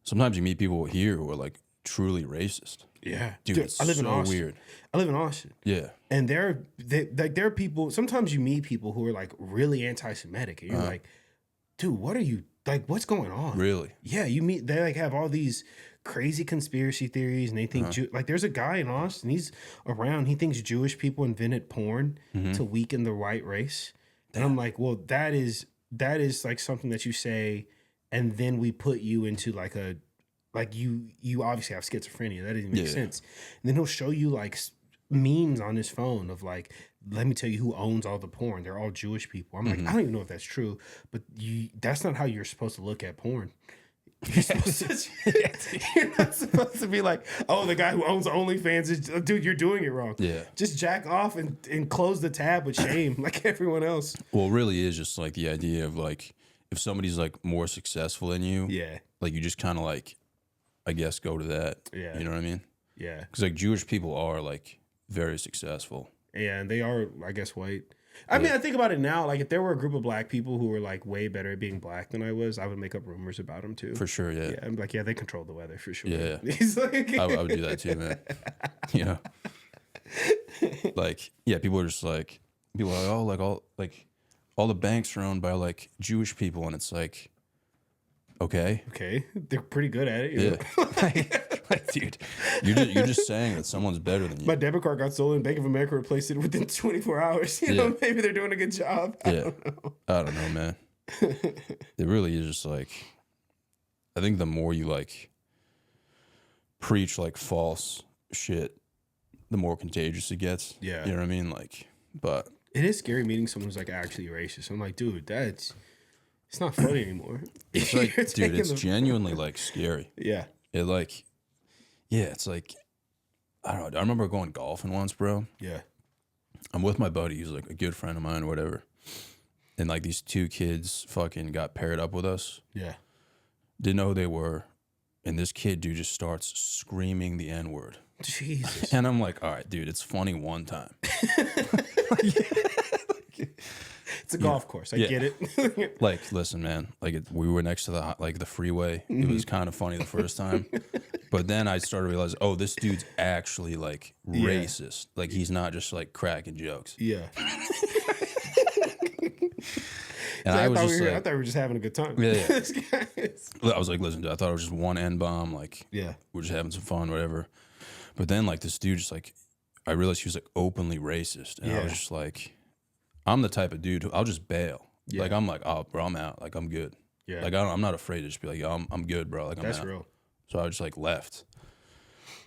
sometimes you meet people here who are, like, truly racist. Yeah. Dude, it's I live in Austin. weird. I live in Austin. Yeah. And there are people, sometimes you meet people who are like really anti-Semitic and you're like, dude, what are you like, what's going on? Really? Yeah, they like have all these crazy conspiracy theories, and they think like there's a guy in Austin. He's around. He thinks Jewish people invented porn to weaken the white race. And I'm like, well, that is like something that you say, and then we put you into like you obviously have schizophrenia. That doesn't make sense. And then he'll show you like memes on his phone of like, let me tell you who owns all the porn. They're all Jewish people. I'm like, I don't even know if that's true, but that's not how you're supposed to look at porn. You're not supposed to be like, oh, the guy who owns OnlyFans is, dude, you're doing it wrong. Yeah. Just jack off and close the tab with shame like everyone else. Well, it really is just like the idea of like, if somebody's like more successful than you, like you just kind of like, I guess, go to that. Yeah. You know what I mean? Yeah. Because like Jewish people are like very successful. Yeah, and they are, I guess, white. I mean, I think about it now. Like, if there were a group of black people who were like way better at being black than I was, I would make up rumors about them too. For sure, yeah. Yeah, I'm like, yeah, they control the weather for sure. Yeah, He's like, I would do that too, man. You know, like, yeah, people are like, oh, like all the banks are owned by like Jewish people, and it's like, okay, they're pretty good at it. You know? Like, dude, you're just saying that someo's better than you. My debit card got stolen. Bank of America replaced it within 24 hours. You know, maybe they're doing a good job. I don't know, man. It really is just like, I think the more you like preach like false shit, the more contagious it gets. Yeah. You know what I mean? Like, but it is scary meeting someone who's like actually racist. I'm like, dude, it's not funny anymore. It's like, dude, it's genuinely like scary. Yeah. It like, yeah, it's like, I don't know. I remember going golfing once, bro. Yeah. I'm with my buddy. He's like a good friend of mine or whatever. And like these two kids fucking got paired up with us. Yeah. Didn't know who they were. And this kid, dude, just starts screaming the N-word. Jesus. And I'm like, all right, dude, it's funny one time. It's a golf course. I get it. Like, listen, man. Like, we were next to the freeway. It was kind of funny the first time, but then I started to realize, oh, this dude's actually like racist. Like, he's not just like cracking jokes. Yeah. And I was just like, I thought we were just having a good time. Yeah. I was like, listen, dude, I thought it was just one N-bomb. Like, we're just having some fun, whatever. But then like this dude just like, I realized he was like openly racist, and I was just like, I'm the type of dude who I'll just bail. Yeah. Like, I'm like, oh, bro, I'm out. Like, I'm good. Yeah. Like, I'm not afraid to just be like, yo, I'm good, bro. Like, I'm That's out. real. So I just like left.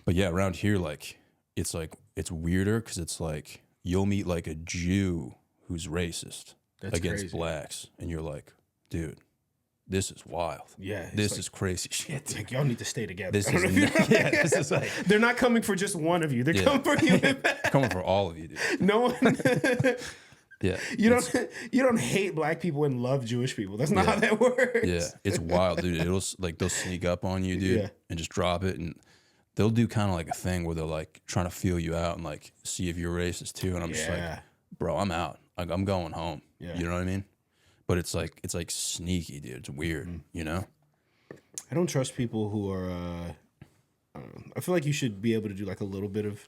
But yeah, around here, like, it's weirder because it's like you'll meet like a Jew who's racist against crazy. Blacks, and you're like, dude, this is wild. Yeah. This is crazy shit. It's like, y'all need to stay together. This is like, they're not coming for just one of you. They're coming for you. Coming for all of you, dude. No one. Yeah, you don't hate black people and love Jewish people. That's not how that works. Yeah, it's wild, dude. It'll like they'll sneak up on you, dude, and just drop it, and they'll do kind of like a thing where they're like trying to feel you out and like see if you're racist too. And I'm just like, bro, I'm out. Like, I'm going home. Yeah. You know what I mean? But it's like sneaky, dude. It's weird, you know. I don't trust people who are. I don't know. I feel like you should be able to do like a little bit of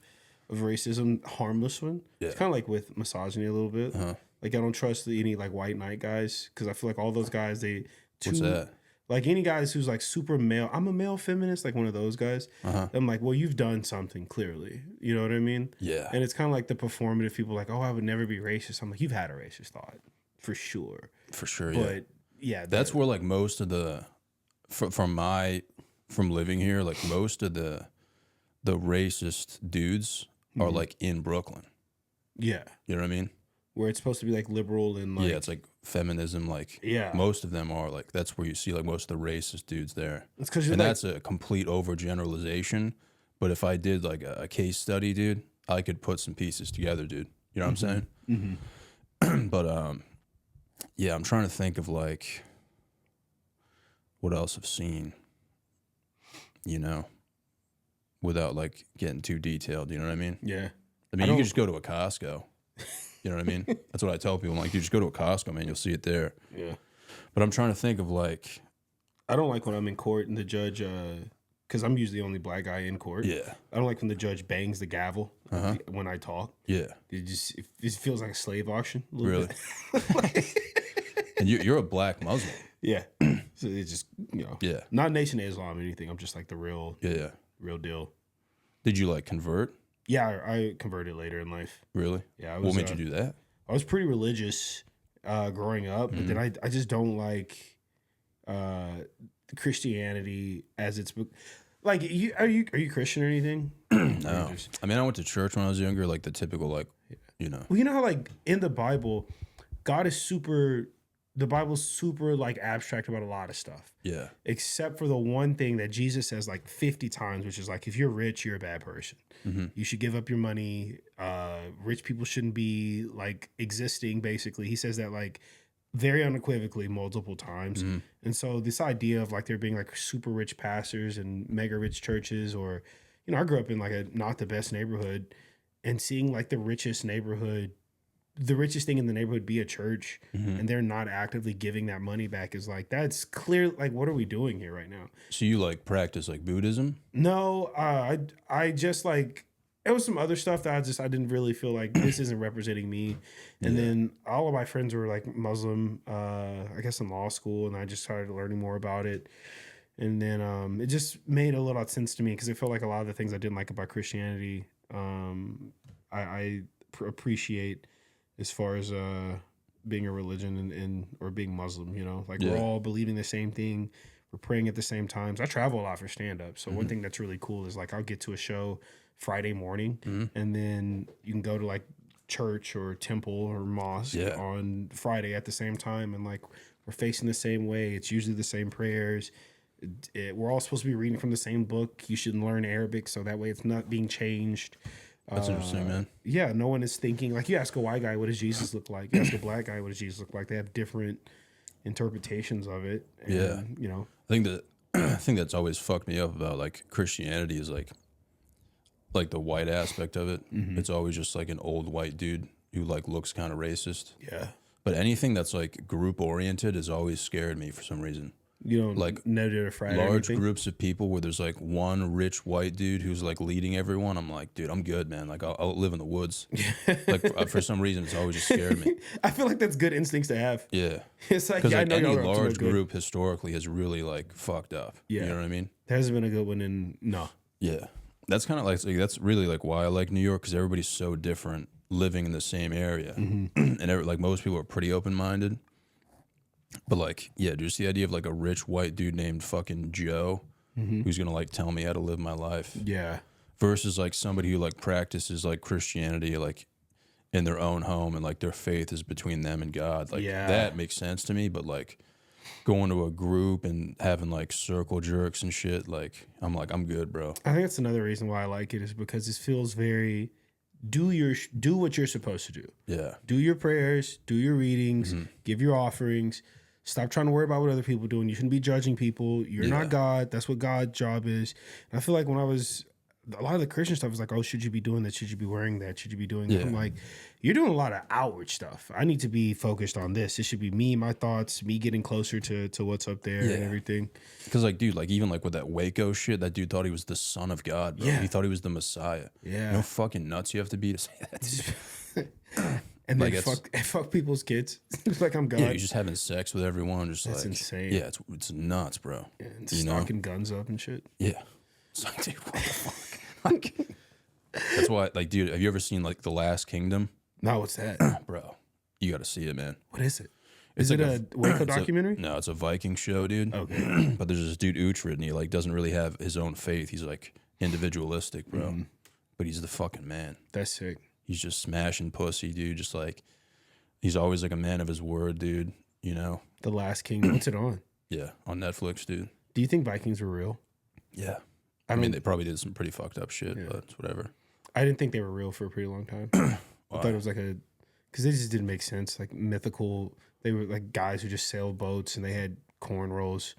racism, harmless one. Yeah. It's kind of like with misogyny a little bit. Like, I don't trust any like white knight guys because I feel like all those guys What's that? Like any guys who's like super male. I'm a male feminist, like one of those guys. I'm like, well, you've done something clearly. You know what I mean? Yeah. And it's kind of like the performative people, like, oh, I would never be racist. I'm like, you've had a racist thought for sure. For sure. But yeah, that's where like most of the from living here, like most of the racist dudes are like in Brooklyn. Yeah. You know what I mean? Where it's supposed to be like liberal and like, yeah, it's like feminism. Like, most of them are like, that's where you see like most of the racist dudes there. It's because that's a complete overgeneralization. But if I did like a case study, dude, I could put some pieces together, dude. You know what I'm saying? But yeah, I'm trying to think of like what else I've seen, you know, without like getting too detailed. You know what I mean? Yeah. I mean, you could just go to a Costco. You know what I mean? That's what I tell people. I'm like, you just go to a Costco, man. You'll see it there. Yeah. But I'm trying to think of like, I don't like when I'm in court and the judge, because I'm usually the only black guy in court. Yeah. I don't like when the judge bangs the gavel when I talk. Yeah. It feels like a slave auction. A really? And you're a black Muslim. Yeah. So it's just, Yeah. not Nation of Islam or anything. I'm just like the real deal. Did you like convert? Yeah, I converted later in life. Really? Yeah. What made you do that? I was pretty religious growing up, but then I just don't like Christianity as it's like. Are you Christian or anything? No. I mean, I went to church when I was younger, like the typical, like, Well, you know how like in the Bible, God is super. The Bible's super like abstract about a lot of stuff. Yeah. Except for the one thing that Jesus says like 50 times, which is like, if you're rich, you're a bad person. You should give up your money. Rich people shouldn't be like existing, basically. He says that like very unequivocally multiple times. And so this idea of like there being like super rich pastors and mega rich churches, or, I grew up in like a not the best neighborhood, and seeing like the richest thing in the neighborhood be a church, and they're not actively giving that money back is like, that's clear. Like, what are we doing here right now? So you like practice like Buddhism? No, I just like, it was some other stuff that I didn't really feel like this isn't representing me. And then all of my friends were like Muslim, I guess in law school, and I just started learning more about it. And then it just made a lot of sense to me, because I felt like a lot of the things I didn't like about Christianity, I appreciate as far as being a religion and or being Muslim, like we're all believing the same thing. We're praying at the same times. I travel a lot for stand-up. So one thing that's really cool is like I'll get to a show Friday morning, and then you can go to like church or temple or mosque on Friday at the same time. And like we're facing the same way. It's usually the same prayers. We're all supposed to be reading from the same book. You should learn Arabic so that way it's not being changed. That's interesting, man. Yeah, no one is thinking like, you ask a white guy, what does Jesus look like? You ask a black guy, what does Jesus look like? They have different interpretations of it. And, I think that's always fucked me up about like Christianity is like the white aspect of it. It's always just like an old white dude who like looks kind of racist. Yeah. But anything that's like group oriented has always scared me for some reason. You don't like know to Friday large groups of people where there's like one rich white dude who's like leading everyone. I'm like, dude, I'm good, man. Like I'll live in the woods. Like for some reason, it's always just scared me. I feel like that's good instincts to have. Yeah, it's like, because I like know any y'all are large good. group historically has really like fucked up. Yeah, you know what I mean. There hasn't been a good one in Yeah, that's kind of like that's really like why I like New York, because everybody's so different living in the same area, and like most people are pretty open minded. But like, yeah, just the idea of like a rich white dude named fucking Joe who's gonna like tell me how to live my life. Yeah. Versus like somebody who like practices like Christianity like in their own home and like their faith is between them and God. Like that makes sense to me. But like going to a group and having like circle jerks and shit, like I'm good, bro. I think that's another reason why I like it, is because it feels very do what you're supposed to do. Yeah. Do your prayers, do your readings, give your offerings. Stop trying to worry about what other people are doing. You shouldn't be judging people. You're not God. That's what God's job is. And I feel like when I was, a lot of the Christian stuff was like, oh, should you be doing that? Should you be wearing that? Should you be doing that? I'm like, you're doing a lot of outward stuff. I need to be focused on this. It should be me, my thoughts, me getting closer to what's up there and everything. Because like, dude, like even like with that Waco shit, that dude thought he was the son of God, bro. He thought he was the Messiah. Yeah. You know how fucking nuts you have to be to say that? And then like fuck people's kids. Like I'm God. Yeah, you're just having sex with everyone. Just that's like insane. Yeah, it's nuts, bro. Yeah, and stocking guns up and shit. Yeah. It's like, dude, what the fuck? Like, that's why, like, dude, have you ever seen like The Last Kingdom? No, what's that? Bro, you got to see it, man. What is it? Is it like a Waco documentary? No, it's a Viking show, dude. Okay. But there's this dude Uhtred, and he like doesn't really have his own faith. He's like individualistic, bro. But he's the fucking man. That's sick. He's just smashing pussy, dude. Just like, he's always like a man of his word, dude. You know? The Last King. What's it on? Yeah, on Netflix, dude. Do you think Vikings were real? Yeah. I mean, they probably did some pretty fucked up shit, but it's whatever. I didn't think they were real for a pretty long time. I thought it was like because they just didn't make sense. Like mythical, they were like guys who just sailed boats and they had cornrows.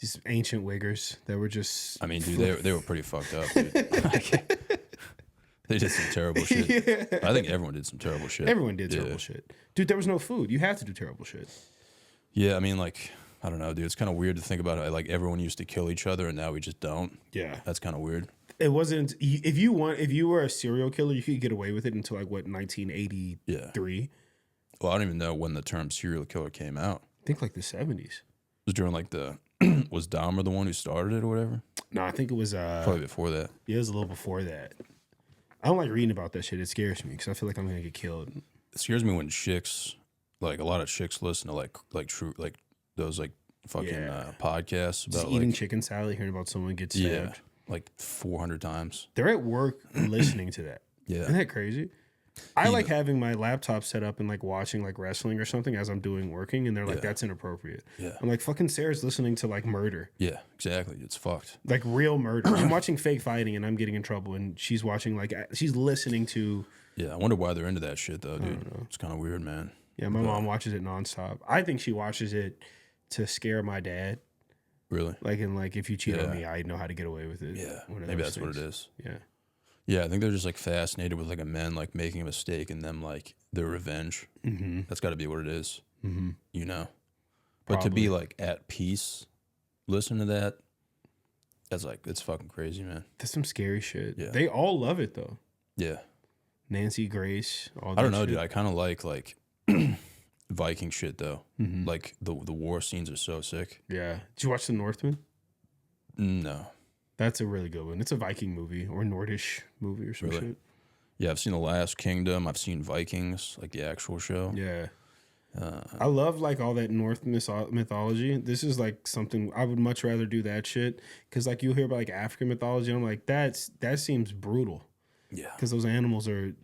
These ancient wiggers that were just. I mean, dude, they were pretty fucked up, dude. They did some terrible shit. Yeah. I think everyone did some terrible shit. Everyone did terrible shit. Dude, there was no food. You had to do terrible shit. Yeah, I mean, like, I don't know, dude. It's kind of weird to think about it. Like, everyone used to kill each other, and now we just don't. Yeah. That's kind of weird. It wasn't... If you were a serial killer, you could get away with it until, like, what, 1983? Well, I don't even know when the term serial killer came out. I think, like, the 70s. was during like the was Dahmer the one who started it or whatever? No, I think it was Probably before that. yeah, it was a little before that. I don't like reading about that shit. It scares me because I feel like I'm gonna get killed. It scares me when chicks, like a lot of chicks, listen to like true like those like fucking podcasts about Just eating like chicken salad, hearing about someone get yeah, stabbed. like 400 times. They're at work listening to that. Yeah, Isn't that crazy? I like having my laptop set up and like watching like wrestling or something as I'm working, and they're like, that's inappropriate. Yeah. I'm like, fucking Sarah's listening to like murder. Yeah, exactly. It's fucked. Like real murder. I'm watching fake fighting and I'm getting in trouble, and she's watching like she's listening to. Yeah, I wonder why they're into that shit though, dude. It's kind of weird, man. Yeah, my mom watches it nonstop. I think she watches it to scare my dad. Really? Like, and like if you cheat on me, I know how to get away with it. Yeah, maybe that's what it is. Yeah. Yeah, I think they're just like fascinated with like a man like making a mistake and them like their revenge. Mm-hmm. That's got to be what it is, you know. But to be like at peace, listen to that. That's like it's fucking crazy, man. That's some scary shit. Yeah. They all love it though. Yeah. Nancy Grace. All that I don't know, shit. dude. I kind of like Viking shit though. Like the war scenes are so sick. Yeah. Did you watch The Northman? No. That's a really good one. It's a Viking movie or Nordish movie or some shit. Yeah, I've seen The Last Kingdom. I've seen Vikings, like the actual show. Yeah. I love like all that North mythology. This is like something I would much rather do that shit because like you hear about like African mythology. And I'm like that seems brutal. Yeah, because those animals are.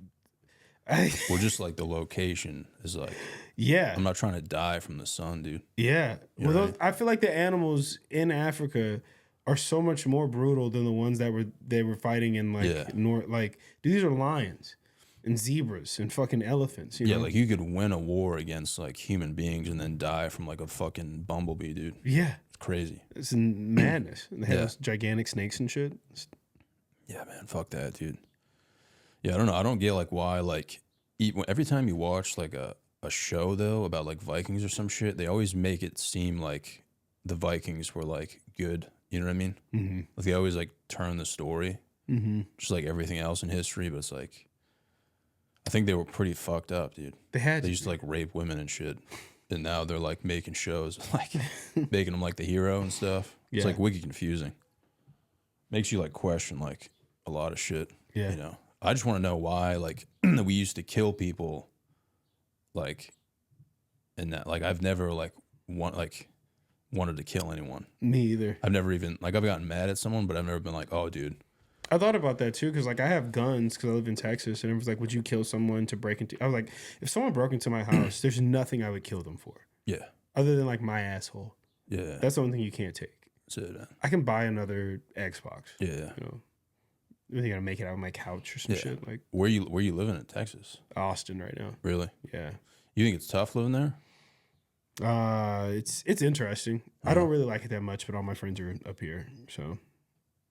Well, just like the location is like. Yeah, I'm not trying to die from the sun, dude. Yeah, well, I feel like the animals in Africa are so much more brutal than the ones that they were fighting in like north. Like these are lions and zebras and fucking elephants. You know? Like you could win a war against like human beings and then die from like a fucking bumblebee, dude. Yeah, it's crazy. It's madness. And they have those gigantic snakes and shit. Yeah, man, fuck that, dude. Yeah, I don't know. I don't get like why like every time you watch like a show though about like Vikings or some shit, they always make it seem like the Vikings were like good. You know what I mean? Mm-hmm. Like they always like turn the story, just like everything else in history. But it's like, I think they were pretty fucked up, dude. They used to like rape women and shit, and now they're like making shows, like making them like the hero and stuff. Yeah. It's like wicked confusing. Makes you like question like a lot of shit. Yeah, you know. I just want to know why like we used to kill people, like, and that like I've never like wanted to kill anyone. Me either. I've never even like I've gotten mad at someone, but I've never been like, oh, dude. I thought about that too because like I have guns because I live in Texas, and it was like, would you kill someone to break into? I was like, if someone broke into my house, there's nothing I would kill them for. Yeah. Other than like my asshole. Yeah. That's the only thing you can't take. That's it. I can buy another Xbox. Yeah. You know, I think I gotta make it out of my couch or some shit. Like where you living in Texas? Austin right now. Really? Yeah. You think it's tough living there? It's interesting. I don't really like it that much, but all my friends are up here. So,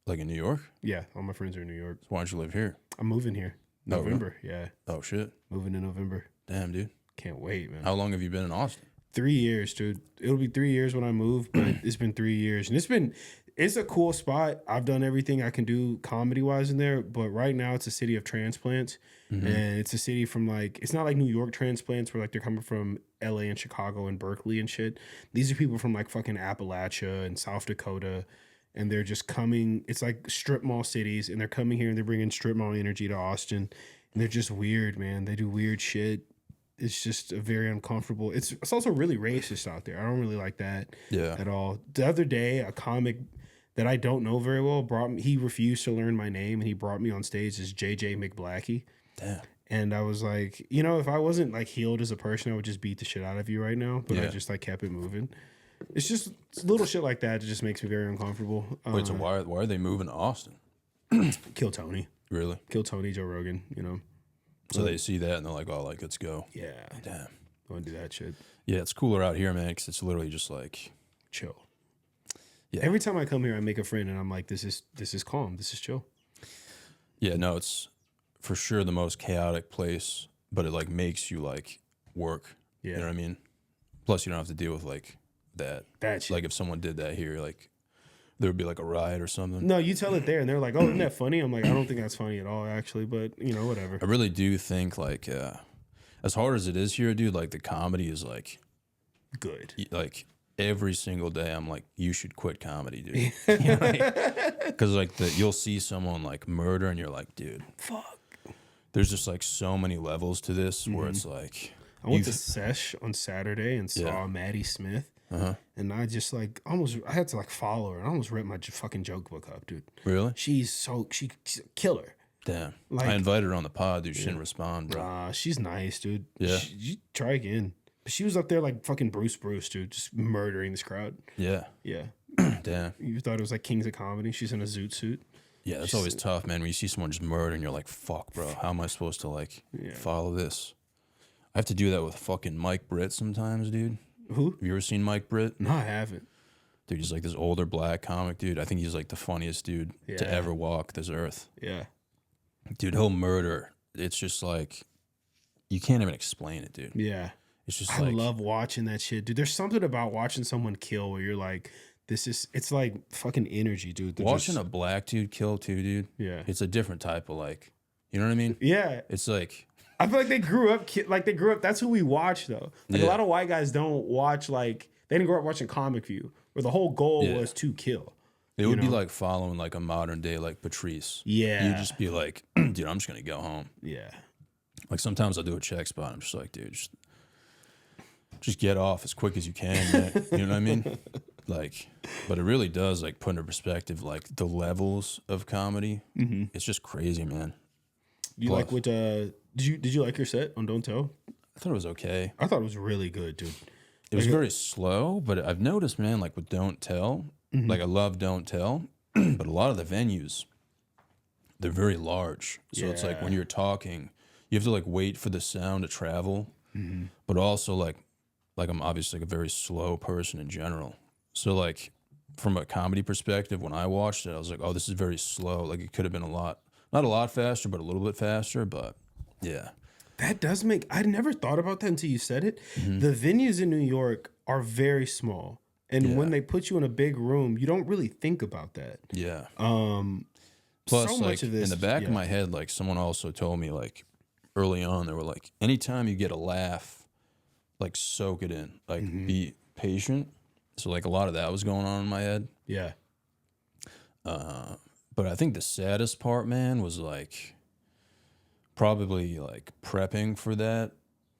like in New York? Yeah, all my friends are in New York. So why don't you live here? I'm moving here. November. Oh, really? Yeah. Oh shit. Moving in November. Damn, dude. Can't wait, man. How long have you been in Austin? 3 years, dude. It'll be 3 years when I move, but it's been 3 years, and it's a cool spot. I've done everything I can do comedy wise in there, but right now it's a city of transplants, and it's a city from like it's not like New York transplants where like they're coming from LA and Chicago and Berkeley and shit. These are people from like fucking Appalachia and South Dakota, and they're just coming. It's like strip mall cities, and they're coming here and they're bringing strip mall energy to Austin, and they're just weird, man. They do weird shit. It's just a very uncomfortable. It's also really racist out there. I don't really like that at all. The other day, a comic that I don't know very well brought me. He refused to learn my name, and he brought me on stage as JJ McBlackey. Damn. And I was like, you know, if I wasn't like healed as a person, I would just beat the shit out of you right now. But I just like kept it moving. It's just little shit like that. It just makes me very uncomfortable. Wait, so why are they moving to Austin? Kill Tony. Really? Kill Tony, Joe Rogan. You know. So they see that and they're like, oh, like, let's go. Yeah. Damn. I want to do that shit. Yeah, it's cooler out here, man, because it's literally just like... chill. Yeah. Every time I come here, I make a friend and I'm like, this is calm. This is chill. Yeah, no, it's for sure the most chaotic place, but it like makes you like work. Yeah. You know what I mean? Plus, you don't have to deal with like that. That shit. Like if someone did that here, like... there would be like a riot or something. No, you tell it there, and they're like, "Oh, isn't that funny?" I'm like, "I don't think that's funny at all, actually." But you know, whatever. I really do think like, as hard as it is here, dude, like the comedy is like good. Like every single day I'm like, you should quit comedy, dude. You know, because like you'll see someone like murder and you're like, dude, Fuck. there's just like so many levels to this where it's like I went to Sesh on Saturday and saw Yeah. Maddie Smith. And I just like I had to like follow her and I almost ripped my fucking joke book up, dude. Really? She's a killer. Damn. Like, I invited her on the pod, dude. She didn't respond, bro. She's nice, dude. Yeah. You try again. But she was up there like fucking Bruce, dude, just murdering this crowd. Yeah. Yeah. Damn. You thought it was like Kings of Comedy. She's in a zoot suit. Yeah, that's always tough, man. When you see someone just murder and you're like, fuck, bro. How am I supposed to like follow this? I have to do that with fucking Mike Britt sometimes, dude. Who? Have you ever seen Mike Britt? No, I haven't. Dude, he's like this older black comic, dude. I think he's like the funniest dude to ever walk this earth. Yeah. Dude, he'll murder. It's just like, you can't even explain it, dude. Yeah. It's just I like, love watching that shit, dude. There's something about watching someone kill where you're like, it's like fucking energy, dude. watching a black dude kill too, dude. Yeah. It's a different type of like, you know what I mean? Yeah. It's like, I feel like they grew up, that's who we watch though. Like a lot of white guys don't watch, like, they didn't grow up watching Comic View where the whole goal was to kill. it would be like following like a modern day like Patrice. Yeah. You'd just be like, dude, I'm just going to go home. Yeah. Like sometimes I'll do a check spot. I'm just like, dude, just get off as quick as you can. Man. You know what I mean? Like, but it really does like put into perspective like the levels of comedy. It's just crazy, man. You like what? Did you like your set on Don't Tell? I thought it was okay. I thought it was really good, dude. It was very slow, but I've noticed, man, like with Don't Tell, like I love Don't Tell, but a lot of the venues, they're very large. So it's like when you're talking, you have to like wait for the sound to travel, but also like I'm obviously like a very slow person in general. So like from a comedy perspective, when I watched it, I was like, oh, this is very slow. Like it could have been not a lot faster, but a little bit faster. But yeah. That does make, I never thought about that until you said it. The venues in New York are very small. And when they put you in a big room, you don't really think about that. Yeah. so Plus, like, much of this, in the back of my head, like, someone also told me, like, early on, they were like, anytime you get a laugh, like, soak it in. Like, be patient. So, like, a lot of that was going on in my head. Yeah. But I think the saddest part, man, was, like, probably, like, prepping for that,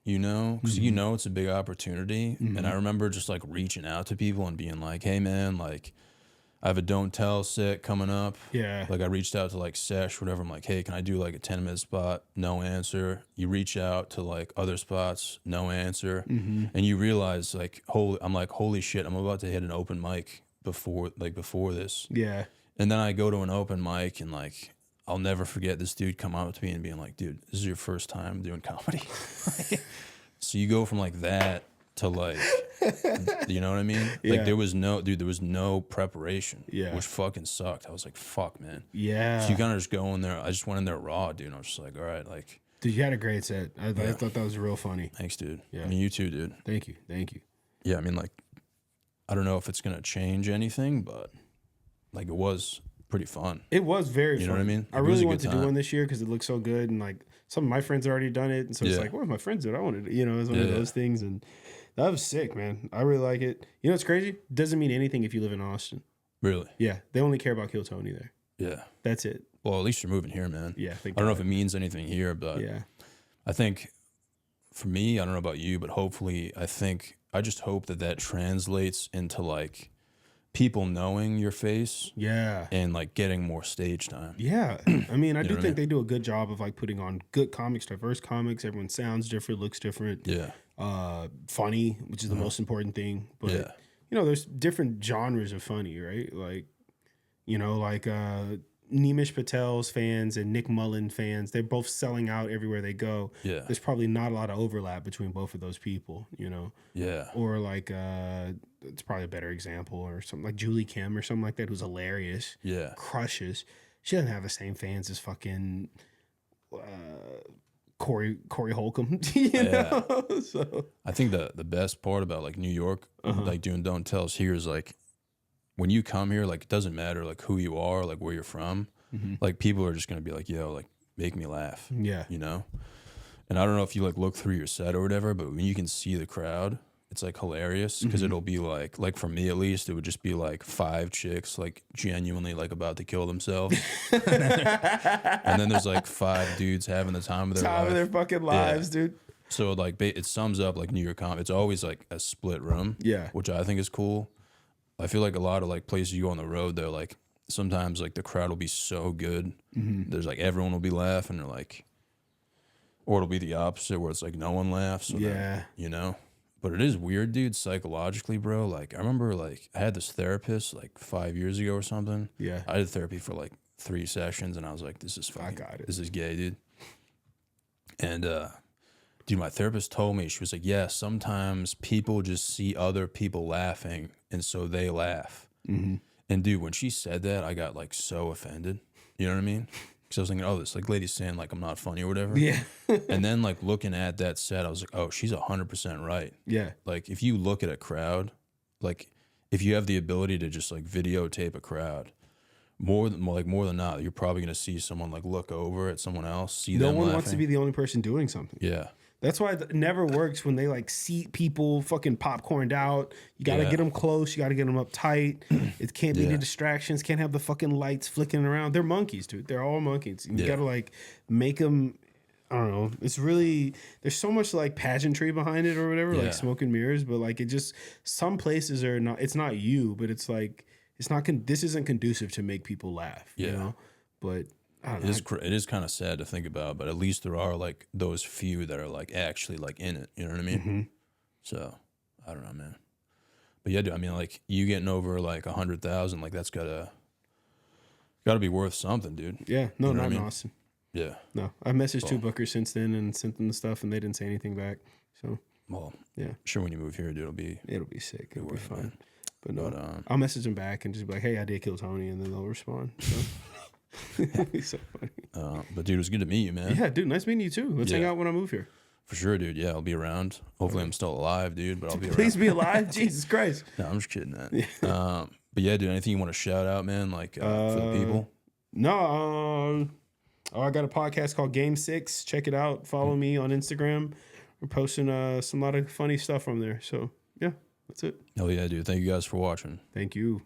you know? Because you know it's a big opportunity. And I remember just, like, reaching out to people and being like, hey, man, like, I have a Don't Tell set coming up. Yeah. Like, I reached out to, like, Sesh, whatever. I'm like, hey, can I do, like, a 10-minute spot? No answer. You reach out to, like, other spots. No answer. And you realize, like, holy shit, I'm about to hit an open mic before this. Yeah. And then I go to an open mic and, like, I'll never forget this dude come up to me and being like, dude, this is your first time doing comedy. So you go from, like, that to, like, you know what I mean? Yeah. Like, there was no preparation. Yeah. Which fucking sucked. I was like, fuck, man. Yeah. So you kind of just go in there. I just went in there raw, dude. And I was just like, all right, like. Dude, you had a great set. I thought that was real funny. Thanks, dude. Yeah. I mean, you too, dude. Thank you. Thank you. Yeah, I mean, like, I don't know if it's going to change anything, but, like, it was pretty fun. It was very fun. You know what I mean? I really wanted to do one this year because it looked so good. And, like, some of my friends had already done it. And so it's like, what if my friends did? I wanted to, you know, it's one of those things. And that was sick, man. I really like it. You know what's crazy? Doesn't mean anything if you live in Austin. Really? Yeah. They only care about Kill Tony there. Yeah. That's it. Well, at least you're moving here, man. Yeah. I don't know if it means anything here, but I think for me, I don't know about you, but hopefully, I just hope that translates into, like, people knowing your face. Yeah. And, like, getting more stage time. Yeah. I mean, I do think they do a good job of, like, putting on good comics, diverse comics. Everyone sounds different, looks different. Yeah. Funny, which is the most important thing. But, you know, there's different genres of funny, right? Like, you know, like Nimish Patel's fans and Nick Mullen fans, they're both selling out everywhere they go. Yeah. There's probably not a lot of overlap between both of those people, you know? Yeah. Or like, it's probably a better example, or something like Julie Kim or something like that, who's hilarious. Yeah. Crushes. She doesn't have the same fans as fucking Corey Holcomb, you know? So I think the best part about, like, New York, like, doing Don't Tells here is, like, when you come here, like, it doesn't matter, like, who you are, like, where you're from. Like, people are just going to be like, yo, like, make me laugh. Yeah. You know? And I don't know if you, like, look through your set or whatever, but when you can see the crowd, it's like hilarious because it'll be like for me at least, it would just be like 5 chicks like genuinely like about to kill themselves, and then there's like 5 dudes having the time of their life. Of their fucking lives, dude. So like it sums up like New York comedy. It's always like a split room, which I think is cool. I feel like a lot of like places you go on the road, they're like sometimes like the crowd will be so good, there's like everyone will be laughing, or like, or it'll be the opposite where it's like no one laughs. So then, you know. But it is weird, dude, psychologically, bro. Like, I remember, like, I had this therapist, like, 5 years ago or something. Yeah. I did therapy for, like, 3 sessions, and I was like, this is fucking, this is gay, dude. And, dude, my therapist told me, she was like, yeah, sometimes people just see other people laughing, and so they laugh. And, dude, when she said that, I got, like, so offended. You know what I mean? Because I was thinking, oh, this like lady's saying like I'm not funny or whatever. Yeah. And then like looking at that set, I was like, oh, she's 100% right. Yeah. Like if you look at a crowd, like if you have the ability to just like videotape a crowd, more than not, you're probably gonna see someone like look over at someone else, see them laughing. No one wants to be the only person doing something. Yeah. That's why it never works when they like seat people fucking popcorned out. You got to get them close. You got to get them up tight. It can't be any distractions. Can't have the fucking lights flicking around. They're monkeys, dude. They're all monkeys. And you got to like make them, I don't know. It's really, there's so much like pageantry behind it or whatever, like smoke and mirrors. But like it just, some places are not, it's not you, but it's like, it's not, this isn't conducive to make people laugh, you know? But it is kind of sad to think about, but at least there are like those few that are like actually like in it. You know what I mean? So I don't know, man. But yeah, dude, I mean, like you getting over like 100,000, like that's gotta be worth something, dude. Yeah, no, you know not in Austin. Yeah, no. I've messaged 2 bookers since then and sent them the stuff, and they didn't say anything back. So well, yeah, sure. When you move here, dude, it'll be sick. It'll be fun. But no, I'll message them back and just be like, hey, I did kill Tony, and then they'll respond. So. That'd be so funny. But dude, it was good to meet you, man. Yeah, dude, nice meeting you too. Let's hang out when I move here. For sure, dude. Yeah, I'll be around. Hopefully, I'm still alive, dude. But I'll be around. Please be alive, Jesus Christ. No, I'm just kidding, man. Yeah. But yeah, dude. Anything you want to shout out, man? Like for the people? No. I got a podcast called Game 6. Check it out. Follow me on Instagram. We're posting some lot of funny stuff on there. So yeah, that's it. Hell yeah, dude. Thank you guys for watching. Thank you.